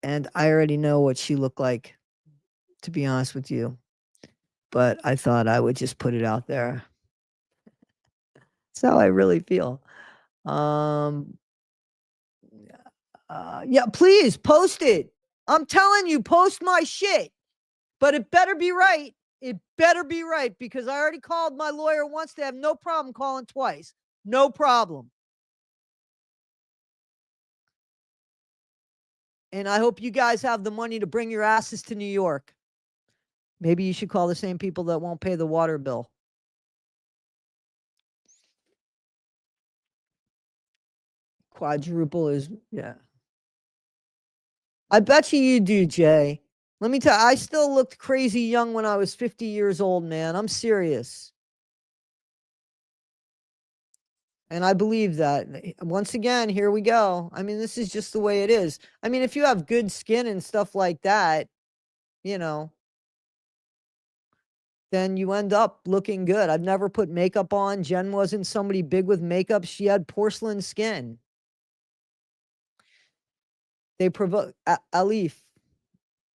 And I already know what she looked like, to be honest with you. But I thought I would just put it out there. That's how I really feel. Um yeah, please post it. I'm telling you, post my shit. But it better be right. It better be right, because I already called my lawyer once. They have no problem calling twice. No problem. And I hope you guys have the money to bring your asses to New York. Maybe you should call the same people that won't pay the water bill. Quadruple is, yeah. I bet you do, Jay. Let me tell you, I still looked crazy young when I was 50 years old, man. I'm serious. And I believe that. Once again, here we go. I mean, this is just the way it is. I mean, if you have good skin and stuff like that, you know, then you end up looking good. I've never put makeup on. Jen wasn't somebody big with makeup. She had porcelain skin. They provoke Alif.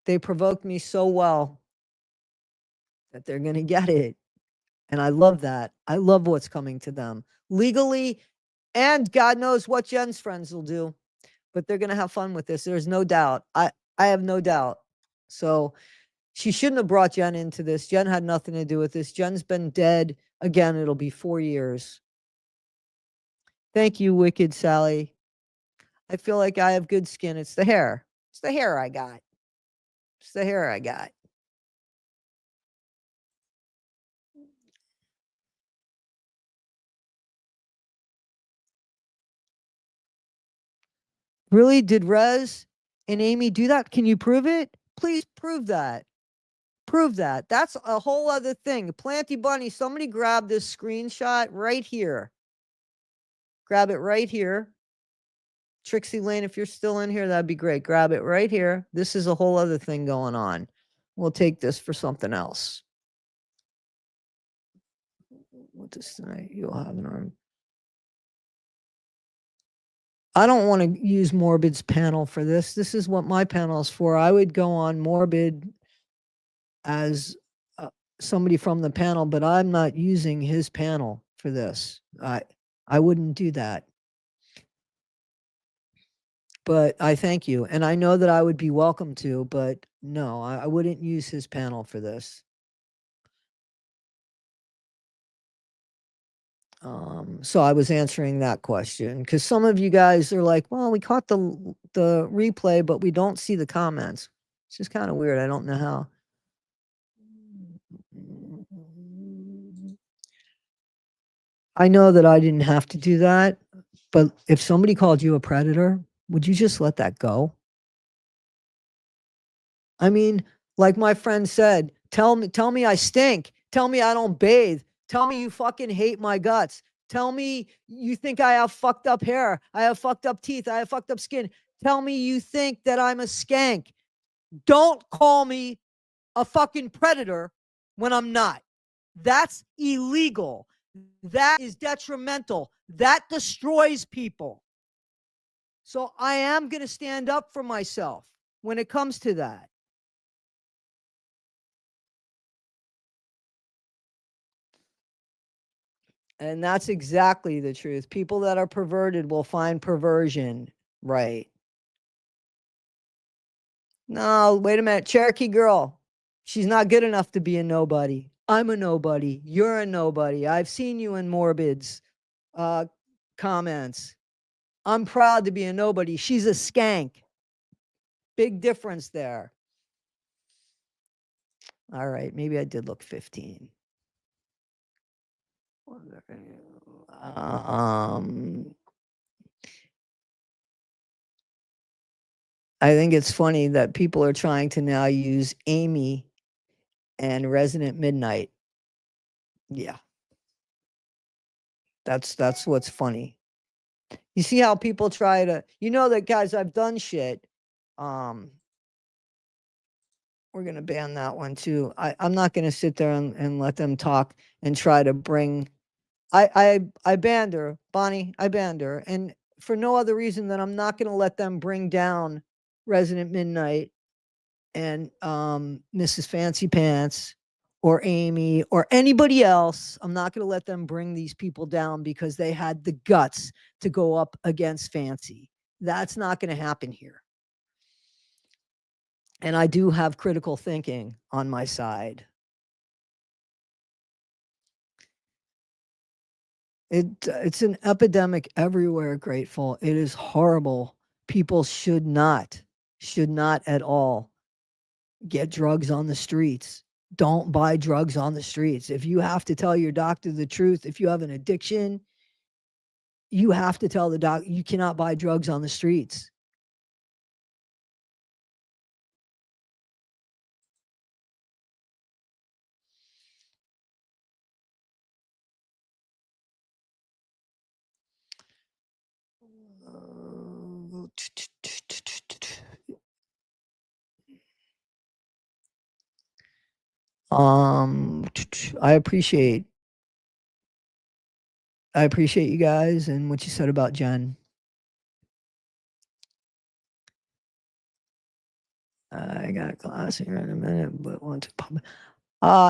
They provoked me so well that they're gonna get it. And I love that. I love what's coming to them legally, and God knows what Jen's friends will do. But they're gonna have fun with this. There's no doubt. I have no doubt. So she shouldn't have brought Jen into this. Jen had nothing to do with this. Jen's been dead. Again, it'll be 4 years. Thank you, Wicked Sally. I feel like I have good skin. It's the hair. It's the hair I got. It's the hair I got. Really? Did Rez and Amy do that? Can you prove it? Please prove that. Prove that. That's a whole other thing. Planty Bunny, somebody grab this screenshot right here. Grab it right here. Trixie Lane, if you're still in here, that'd be great. Grab it right here. This is a whole other thing going on. We'll take this for something else. What this tonight? You'll have an arm. I don't want to use Morbid's panel for this. This is what my panel is for. I would go on Morbid as somebody from the panel, but I'm not using his panel for this. I wouldn't do that. But I thank you. And I know that I would be welcome to, but no, I wouldn't use his panel for this. So I was answering that question, because some of you guys are like, well, we caught the replay, but we don't see the comments. It's just kind of weird. I don't know how. I know that I didn't have to do that, but if somebody called you a predator, would you just let that go? I mean, like my friend said, tell me I stink. Tell me I don't bathe. Tell me you fucking hate my guts. Tell me you think I have fucked up hair. I have fucked up teeth. I have fucked up skin. Tell me you think that I'm a skank. Don't call me a fucking predator when I'm not. That's illegal. That is detrimental. That destroys people. So I am going to stand up for myself when it comes to that. And that's exactly the truth. People that are perverted will find perversion. Right. No, wait a minute. Cherokee girl. She's not good enough to be a nobody. I'm a nobody. You're a nobody. I've seen you in Morbid's comments. I'm proud to be a nobody. She's a skank. Big difference there. All right, maybe I did look 15. I think it's funny that people are trying to now use Amy and Resident Midnight. Yeah. That's what's funny. You see how people try to, that, guys, I've done shit. We're gonna ban that one too. I'm not gonna sit there and let them talk and try to bring. I banned her, Bonnie. I banned her, and for no other reason than I'm not gonna let them bring down Resident Midnight and Mrs. Fancy Pants or Amy or anybody else. I'm not going to let them bring these people down because they had the guts to go up against Fancy. That's not going to happen here. And I do have critical thinking on my side. It's an epidemic everywhere, Grateful. It is horrible. People should not at all get drugs on the streets. Don't buy drugs on the streets. If you have to tell your doctor the truth, if you have an addiction, you have to tell the doc you cannot buy drugs on the streets. I appreciate you guys and what you said about Jen. I got a class here in a minute, but want to pop.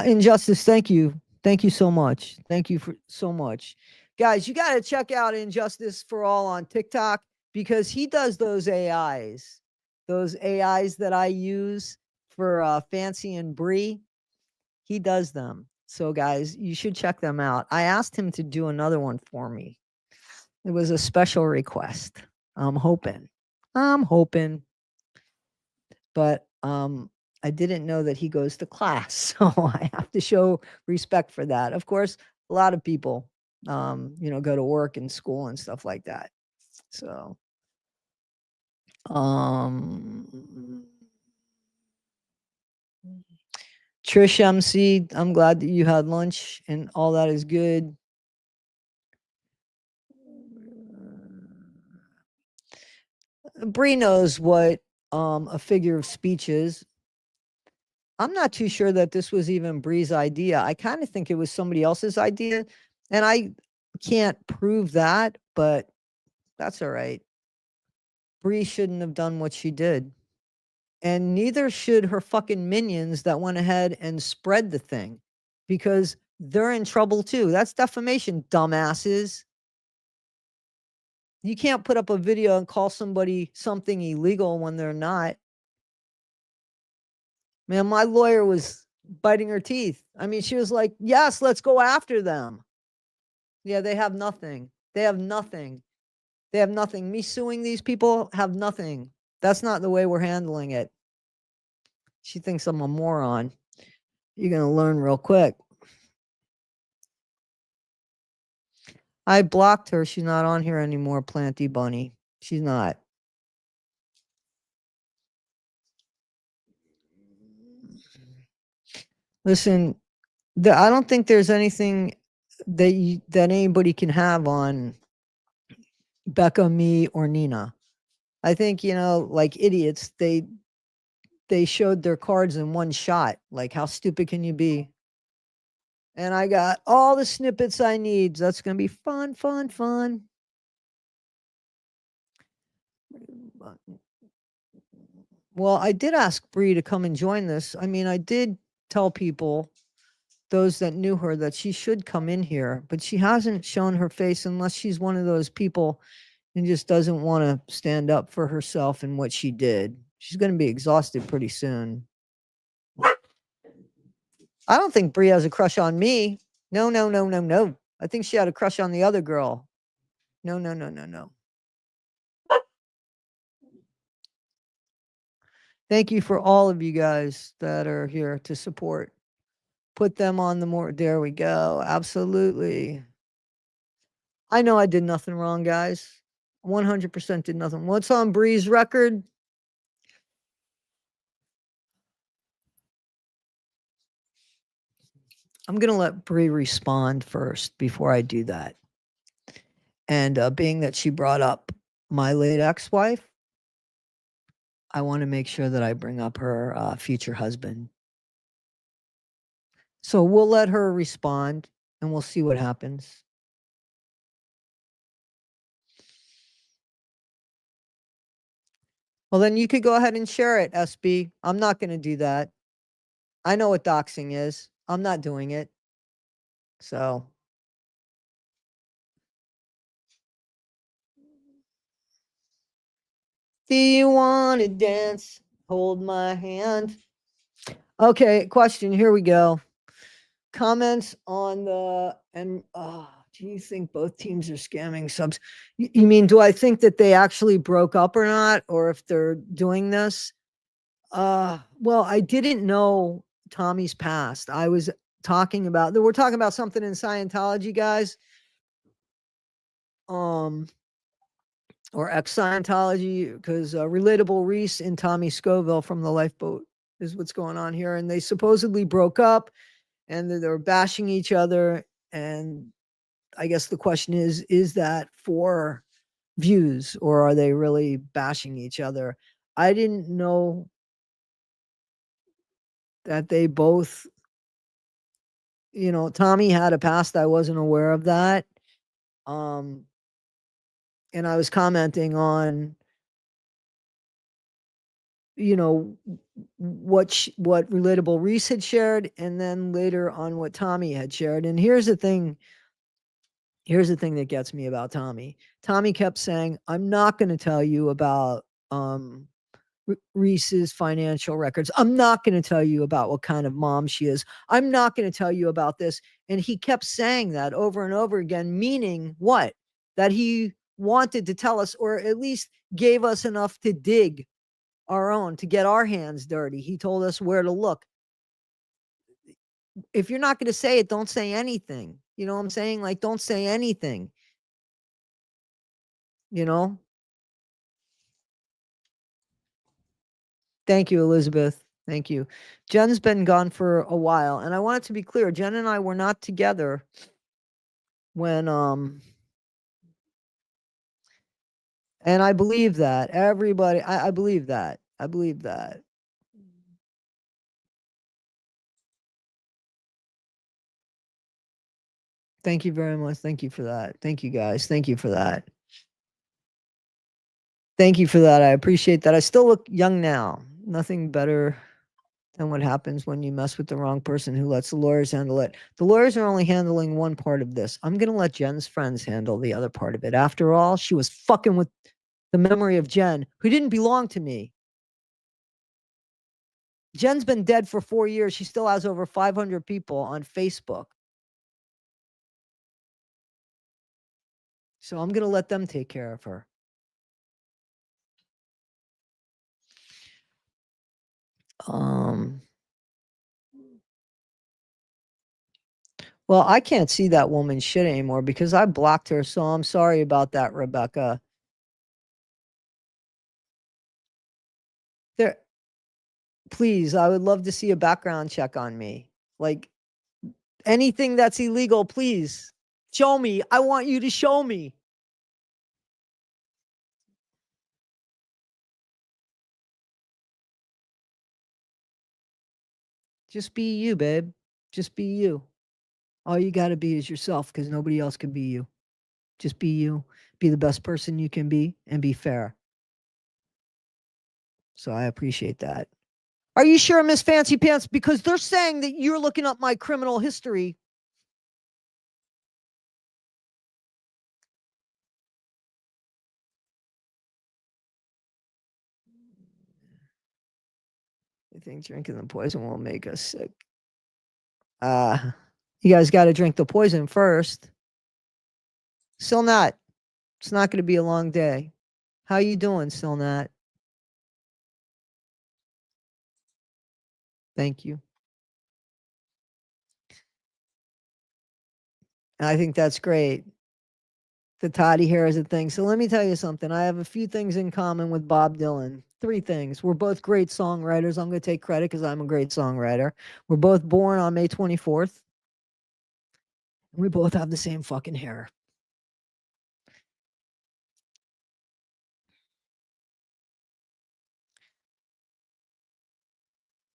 Injustice, thank you. Thank you so much. Thank you for so much. Guys, you got to check out Injustice for All on TikTok because he does those AIs. Those AIs that I use for Fancy and BRI. He does them. So guys, you should check them out. I asked him to do another one for me. It was a special request. I'm hoping. But I didn't know that he goes to class, so I have to show respect for that. Of course, a lot of people, go to work and school and stuff like that. So, Trish MC, I'm glad that you had lunch and all that is good. Bree knows what a figure of speech is. I'm not too sure that this was even Bree's idea. I kind of think it was somebody else's idea, and I can't prove that, but that's all right. Bree shouldn't have done what she did. And neither should her fucking minions that went ahead and spread the thing, because they're in trouble too. That's defamation, dumbasses. You can't put up a video and call somebody something illegal when they're not. Man, my lawyer was biting her teeth. I mean, she was like, yes, let's go after them. Yeah, they have nothing. They have nothing. They have nothing. Me suing these people have nothing. That's not the way we're handling it. She thinks I'm a moron. You're going to learn real quick. I blocked her. She's not on here anymore, Planty Bunny. She's not. Listen, I don't think there's anything that anybody can have on Becca, me, or Nina. I think, like idiots, they showed their cards in one shot. Like, how stupid can you be? And I got all the snippets I need. That's going to be fun. Well, I did ask Bree to come and join this. I mean, I did tell people, those that knew her, that she should come in here, but she hasn't shown her face unless she's one of those people and just doesn't want to stand up for herself and what she did. She's going to be exhausted pretty soon. I don't think Bree has a crush on me. No. I think she had a crush on the other girl. No. Thank you for all of you guys that are here to support. Put them on the more. There we go. Absolutely. I know I did nothing wrong, guys. 100% did nothing. What's on Bree's record? I'm going to let Bree respond first before I do that. And being that she brought up my late ex-wife, I want to make sure that I bring up her future husband. So we'll let her respond and we'll see what happens. Well, then you could go ahead and share it, SB. I'm not going to do that. I know what doxing is. I'm not doing it. So. Do you want to dance? Hold my hand. Okay, question. Here we go. Comments on the and do you think both teams are scamming subs? You mean, do I think that they actually broke up or not, or if they're doing this? Well, I didn't know Tommy's past. I was talking about we're talking about something in Scientology, guys. Or ex-Scientology, because Relatable Reese and Tommy Scoville from the Lifeboat is what's going on here. And they supposedly broke up and they're bashing each other. And I guess the question is that for views or are they really bashing each other? I didn't know that they both, Tommy had a past. I wasn't aware of that. And I was commenting on what Relatable Reese had shared, and then later on what Tommy had shared. And here's the thing that gets me about Tommy. Tommy kept saying, I'm not going to tell you about Reese's financial records. I'm not going to tell you about what kind of mom she is. I'm not going to tell you about this. And he kept saying that over and over again, meaning what? That he wanted to tell us, or at least gave us enough to dig our own, to get our hands dirty. He told us where to look. If you're not going to say it, don't say anything. You know what I'm saying? Like, don't say anything. You know? Thank you, Elizabeth. Thank you. Jen's been gone for a while, and I want it to be clear, Jen and I were not together when and I believe that. Everybody, I believe that. I believe that. Thank you very much. Thank you for that. Thank you, guys. Thank you for that. Thank you for that. I appreciate that. I still look young now. Nothing better than what happens when you mess with the wrong person who lets the lawyers handle it. The lawyers are only handling one part of this. I'm going to let Jen's friends handle the other part of it. After all, she was fucking with the memory of Jen, who didn't belong to me. Jen's been dead for 4 years. She still has over 500 people on Facebook. So I'm going to let them take care of her. Well, I can't see that woman's shit anymore because I blocked her. So I'm sorry about that, Rebecca. There, please, I would love to see a background check on me. Like anything that's illegal, please show me. I want you to show me. Just be you, babe. Just be you. All you got to be is yourself because nobody else can be you. Just be you. Be the best person you can be and be fair. So I appreciate that. Are you sure, Miss Fancy Pants? Because they're saying that you're looking up my criminal history. I think drinking the poison will make us sick. You guys got to drink the poison first. Still not. It's not going to be a long day. How you doing, still not? Thank you. I think that's great. The toddy hair is a thing. So let me tell you something. I have a few things in common with Bob Dylan. Three things. We're both great songwriters. I'm going to take credit because I'm a great songwriter. We're both born on May 24th. And we both have the same fucking hair.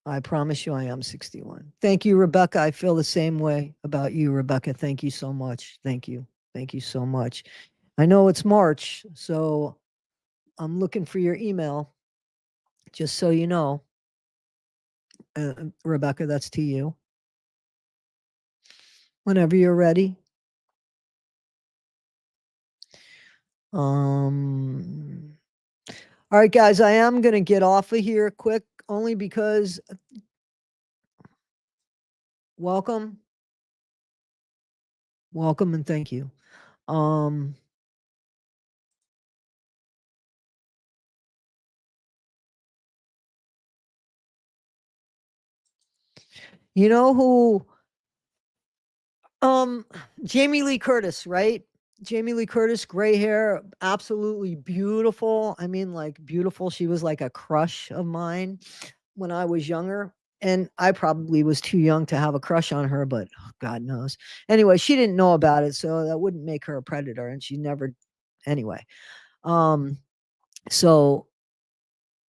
I promise you I am 61. Thank you, Rebecca. I feel the same way about you, Rebecca. Thank you so much. Thank you. Thank you so much. I know it's March, so I'm looking for your email, just so you know. Rebecca, that's to you. Whenever you're ready. Um, all right, guys, I am going to get off of here quick, only because welcome, welcome, and thank you. Um, you know who? Jamie Lee Curtis, right? Jamie Lee Curtis, gray hair, absolutely beautiful. I mean, like beautiful. She was like a crush of mine when I was younger. And I probably was too young to have a crush on her, but God knows. Anyway, she didn't know about it, so that wouldn't make her a predator. And she never, anyway. Um, so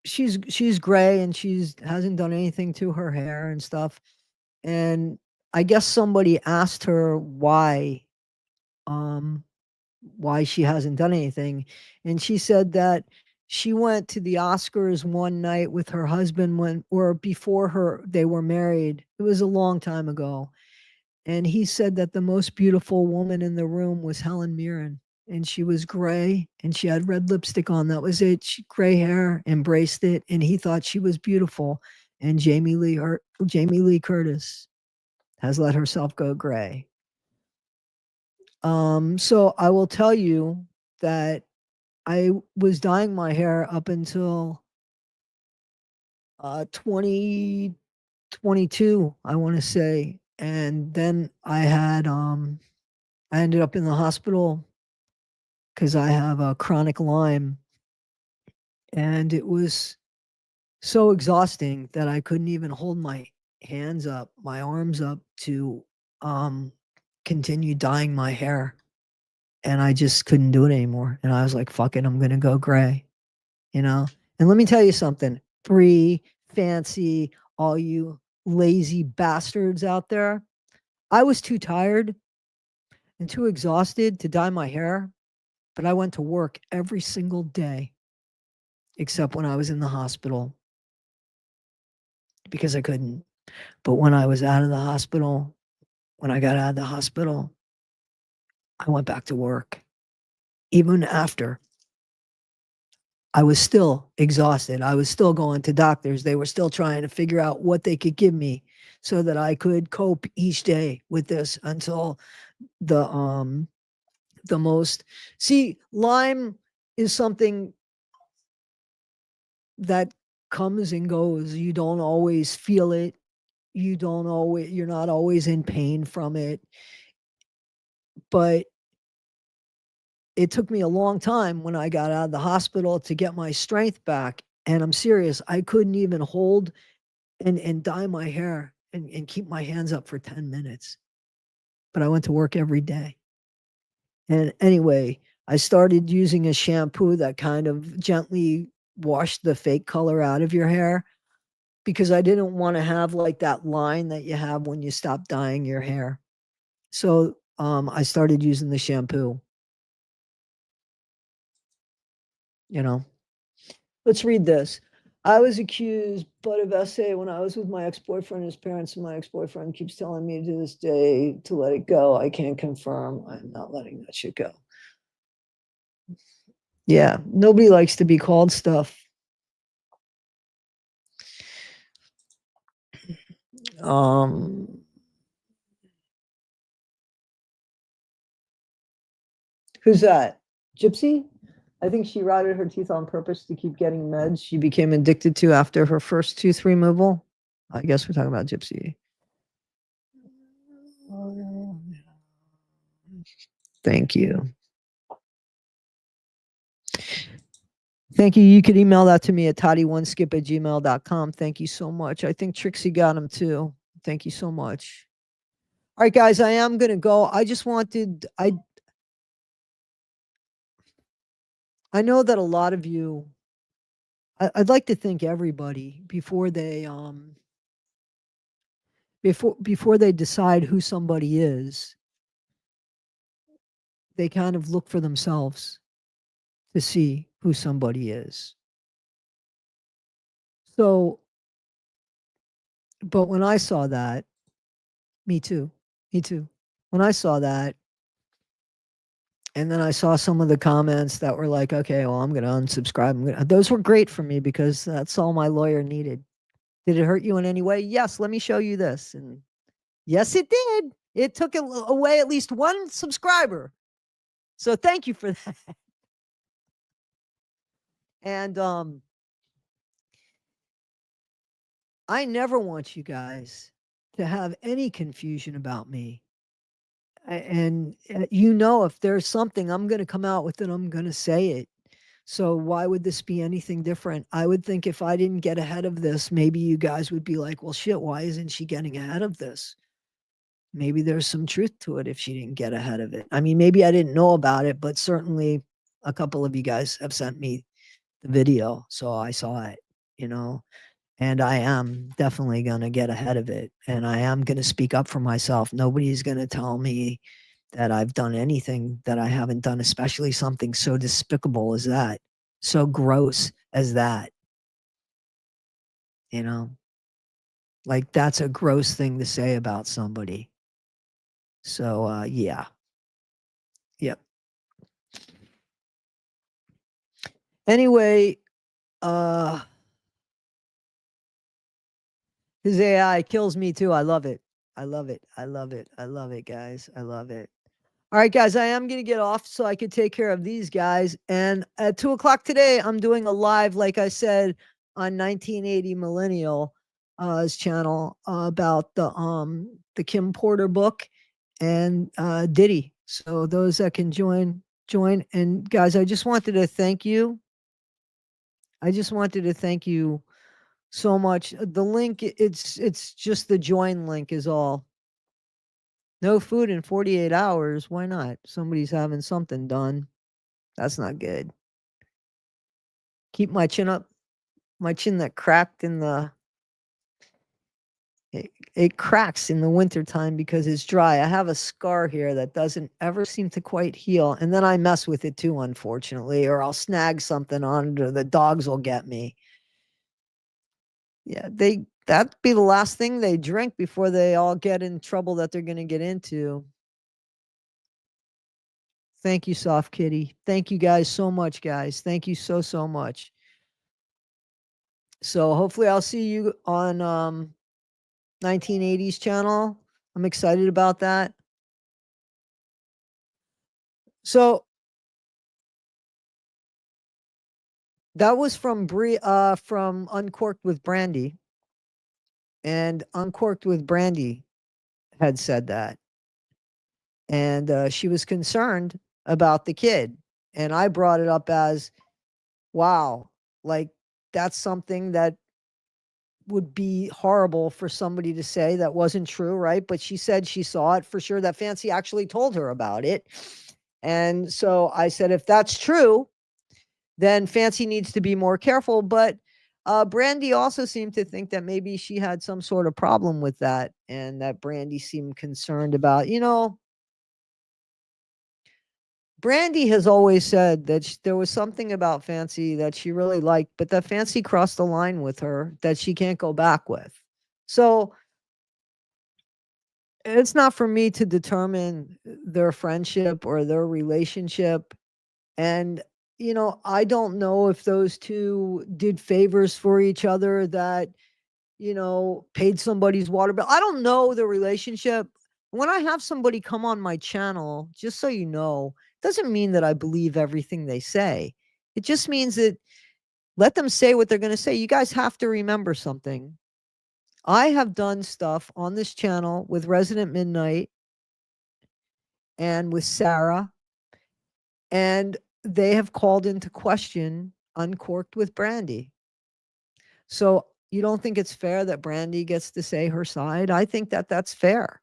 she's gray and she's hasn't done anything to her hair and stuff. And I guess somebody asked her um why she hasn't done anything. And she said that she went to the Oscars one night with her husband when or before they were married. It was a long time ago. And he said that the most beautiful woman in the room was Helen Mirren. And she was gray and she had red lipstick on. That was it. She, gray hair, embraced it. And he thought she was beautiful. And Jamie Lee Curtis has let herself go gray. So I will tell you that I was dyeing my hair up until 2022, I want to say. And then I ended up in the hospital because I have a chronic Lyme. And it was so exhausting that I couldn't even hold my hands up, my arms up to um, continue dyeing my hair. And I just couldn't do it anymore. And I was like, fuck it, I'm going to go gray, you know? And let me tell you something, free, fancy, all you lazy bastards out there. I was too tired and too exhausted to dye my hair, but I went to work every single day, except when I was in the hospital because I couldn't. But when I was out of the hospital, when I got out of the hospital, I went back to work. Even after I was still exhausted. I was still going to doctors. They were still trying to figure out what they could give me so that I could cope each day with this until the most see, Lyme is something that comes and goes. You don't always feel it. You're not always in pain from it. But it took me a long time when I got out of the hospital to get my strength back. And I'm serious, I couldn't even hold and dye my hair and keep my hands up for 10 minutes. But I went to work every day. And anyway, I started using a shampoo that kind of gently washed the fake color out of your hair because I didn't want to have like that line that you have when you stop dyeing your hair. So I started using the shampoo, you know. Let's read this. I was accused but of essay when I was with my ex-boyfriend, his parents, and my ex-boyfriend keeps telling me to this day to let it go. I can't confirm. I'm not letting that shit go. Yeah, nobody likes to be called stuff. Um, who's that? Gypsy? I think she rotted her teeth on purpose to keep getting meds she became addicted to after her first tooth removal. I guess we're talking about Gypsy. Thank you. Thank you. You could email that to me at toddy1skip@gmail.com. Thank you so much. I think Trixie got them too. Thank you so much. All right, guys, I am going to go. I just wanted, I know that a lot of you, I'd like to thank everybody before they decide who somebody is, they kind of look for themselves to see who somebody is. So, but when I saw that, me too, me too. When I saw that, and then I saw some of the comments that were like, okay, well, I'm going to unsubscribe. Those were great for me because that's all my lawyer needed. Did it hurt you in any way? Yes, let me show you this. And yes, it did. It took away at least one subscriber. So thank you for that. And I never want you guys to have any confusion about me. And you know, if there's something I'm going to come out with it, I'm going to say it. So why would this be anything different? I would think if I didn't get ahead of this, maybe you guys would be like, well, shit, why isn't she getting ahead of this? Maybe there's some truth to it if she didn't get ahead of it. I mean, maybe I didn't know about it, but certainly a couple of you guys have sent me the video. So I saw it, you know, and I am definitely going to get ahead of it. And I am going to speak up for myself. Nobody's going to tell me that I've done anything that I haven't done, especially something so despicable as that, so gross as that. You know, like that's a gross thing to say about somebody. So, yeah. Yep. Anyway, his AI kills me too. I love it. I love it. I love it. I love it, guys. I love it. All right, guys, I am going to get off so I could take care of these guys. And at 2:00 today, I'm doing a live, like I said, on 1980 Millennial his channel about the Kim Porter book and Diddy. So those that can join. And guys, I just wanted to thank you. I just wanted to thank you so much. The link, it's just the join link is all. No food in 48 hours. Why not? Somebody's having something done. That's not good. Keep my chin up. My chin that cracked in the it cracks in the wintertime because it's dry. I have a scar here that doesn't ever seem to quite heal. And then I mess with it too, unfortunately, or I'll snag something on it, or the dogs will get me. Yeah, that'd be the last thing they drink before they all get in trouble that they're gonna get into. Thank you, Soft Kitty. Thank you guys so much, guys. Thank you so much. So hopefully I'll see you on 1980s channel. I'm excited about that. So that was from from Uncorked with Brandy. And Uncorked with Brandy had said that. And she was concerned about the kid. And I brought it up as, wow, like that's something that would be horrible for somebody to say that wasn't true, right? But she said she saw it for sure, that Fancy actually told her about it. And so I said, if that's true, then Fancy needs to be more careful. But Brandy also seemed to think that maybe she had some sort of problem with that, and that Brandy seemed concerned about, Brandy has always said that there was something about Fancy that she really liked, but that Fancy crossed the line with her that she can't go back with. So it's not for me to determine their friendship or their relationship. And, I don't know if those two did favors for each other that, paid somebody's water bill. I don't know the relationship. When I have somebody come on my channel, just so you know, doesn't mean that I believe everything they say. It just means that let them say what they're going to say. You guys have to remember something. I have done stuff on this channel with Resident Midnight and with Sarah, and they have called into question Uncorked with Brandy. So you don't think it's fair that Brandy gets to say her side? I think that that's fair.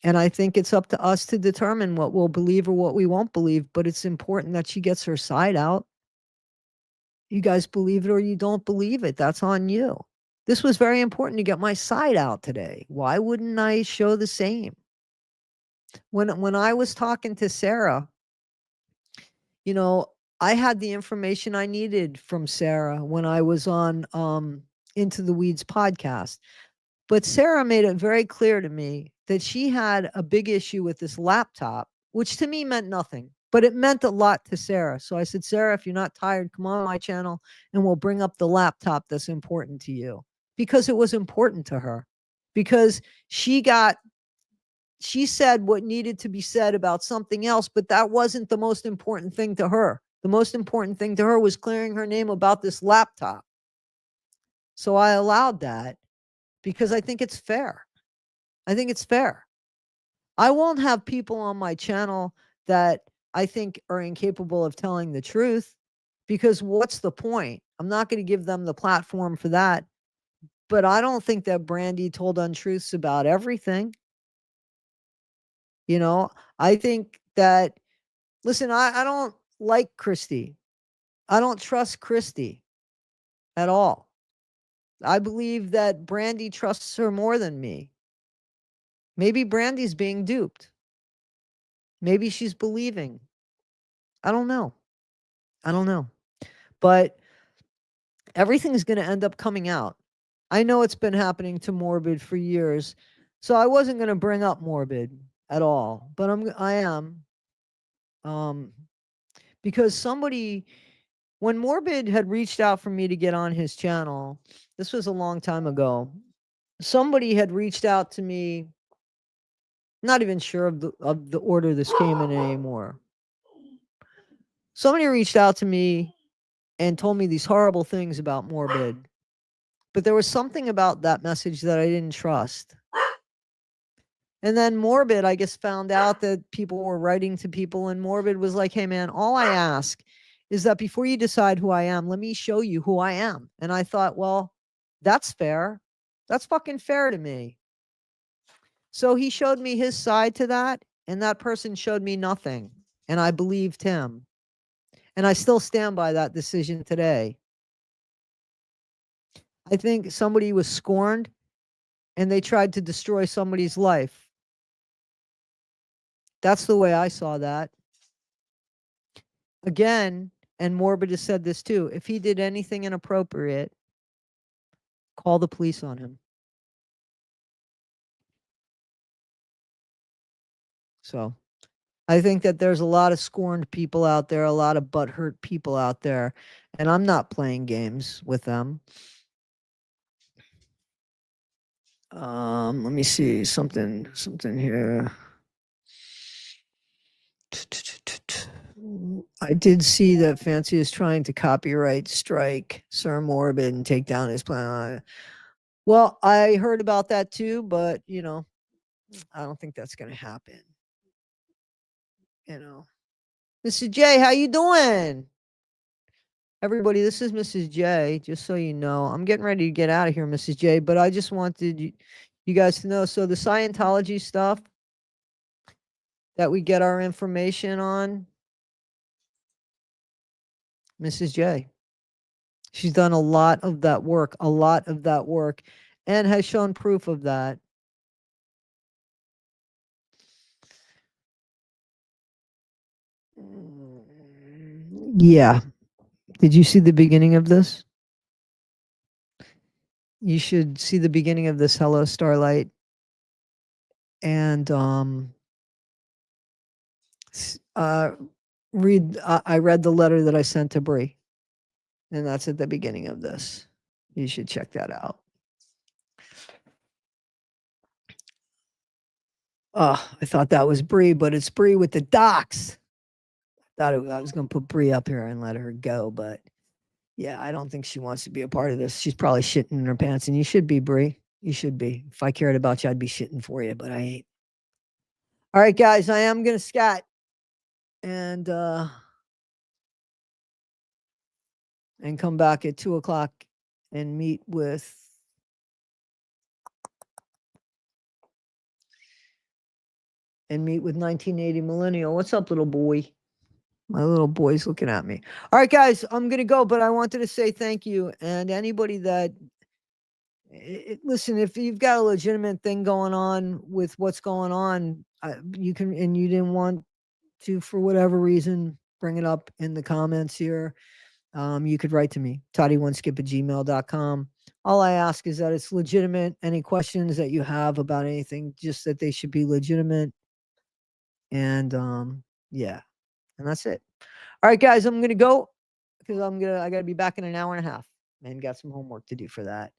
And I think it's up to us to determine what we'll believe or what we won't believe, but it's important that she gets her side out. You guys believe it or you don't believe it. That's on you. This was very important to get my side out today. Why wouldn't I show the same? When I was talking to Sarah, you know, I had the information I needed from Sarah when I was on Into the Weeds podcast. But Sarah made it very clear to me that she had a big issue with this laptop, which to me meant nothing, but it meant a lot to Sarah. So I said, Sarah, if you're not tired, come on my channel and we'll bring up the laptop that's important to you, because it was important to her. Because she said what needed to be said about something else, but that wasn't the most important thing to her. The most important thing to her was clearing her name about this laptop. So I allowed that because I think it's fair. I think it's fair. I won't have people on my channel that I think are incapable of telling the truth, because what's the point? I'm not going to give them the platform for that. But I don't think that Brandy told untruths about everything. You know, I think that, listen, I don't like Christy. I don't trust Christy at all. I believe that Brandy trusts her more than me. Maybe Brandy's being duped. Maybe she's believing. I don't know. I don't know. But everything's going to end up coming out. I know it's been happening to Morbid for years. So I wasn't going to bring up Morbid at all, but I am. Because somebody, when Morbid had reached out for me to get on his channel, this was a long time ago. Somebody had reached out to me, not even sure of the order this came in anymore. Somebody reached out to me and told me these horrible things about Morbid. But there was something about that message that I didn't trust. And then Morbid, I guess, found out that people were writing to people, and Morbid was like, hey, man, all I ask is that before you decide who I am, let me show you who I am. And I thought, well, that's fair. That's fucking fair to me. So he showed me his side to that, and that person showed me nothing. And I believed him. And I still stand by that decision today. I think somebody was scorned and they tried to destroy somebody's life. That's the way I saw that. Again, and Morbid has said this too, if he did anything inappropriate, call the police on him. So I think that there's a lot of scorned people out there, a lot of butthurt people out there, and I'm not playing games with them. Let me see something here. I did see that Fancy is trying to copyright strike Sir Morbid and take down his plan. Well, I heard about that too, but you know, I don't think that's going to happen. You know, Mrs. J, how you doing? Everybody, this is Mrs. J, just so you know. I'm getting ready to get out of here, Mrs. J, but I just wanted you guys to know. So the Scientology stuff that we get our information on, Mrs. J. She's done a lot of that work, and has shown proof of that. Yeah. Did you see the beginning of this? You should see the beginning of this. Hello, Starlight. And I read the letter that I sent to Bree, and that's at the beginning of this. You should check that out. Oh, I thought that was Bree, but it's Bree with the docs. I was going to put Bree up here and let her go, but Yeah, I don't think she wants to be a part of this. She's probably shitting in her pants, and you should be, Bree. You should be. If I cared about you, I'd be shitting for you, but I ain't. All right, guys, I am gonna scat and come back at 2 o'clock and meet with and meet with 1980 Millennial. What's up, little boy? My little boy's looking at me. All right, guys, I'm gonna go, but I wanted to say thank you. And anybody that listen, if you've got a legitimate thing going on with what's going on, you can, and you didn't want to, for whatever reason, bring it up in the comments here. You could write to me, toddy1skip@gmail.com. All I ask is that it's legitimate. Any questions that you have about anything, just that they should be legitimate. And yeah, and that's it. All right, guys, I'm gonna go because I gotta be back in an hour and a half and got some homework to do for that.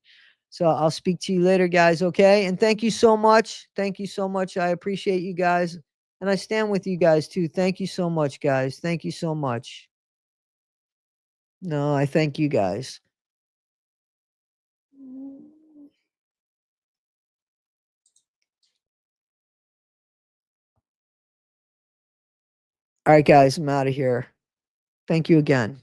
So I'll speak to you later, guys. Okay. And thank you so much. Thank you so much. I appreciate you guys. And I stand with you guys too. Thank you so much, guys. Thank you so much. No, I thank you guys. All right, guys, I'm out of here. Thank you again.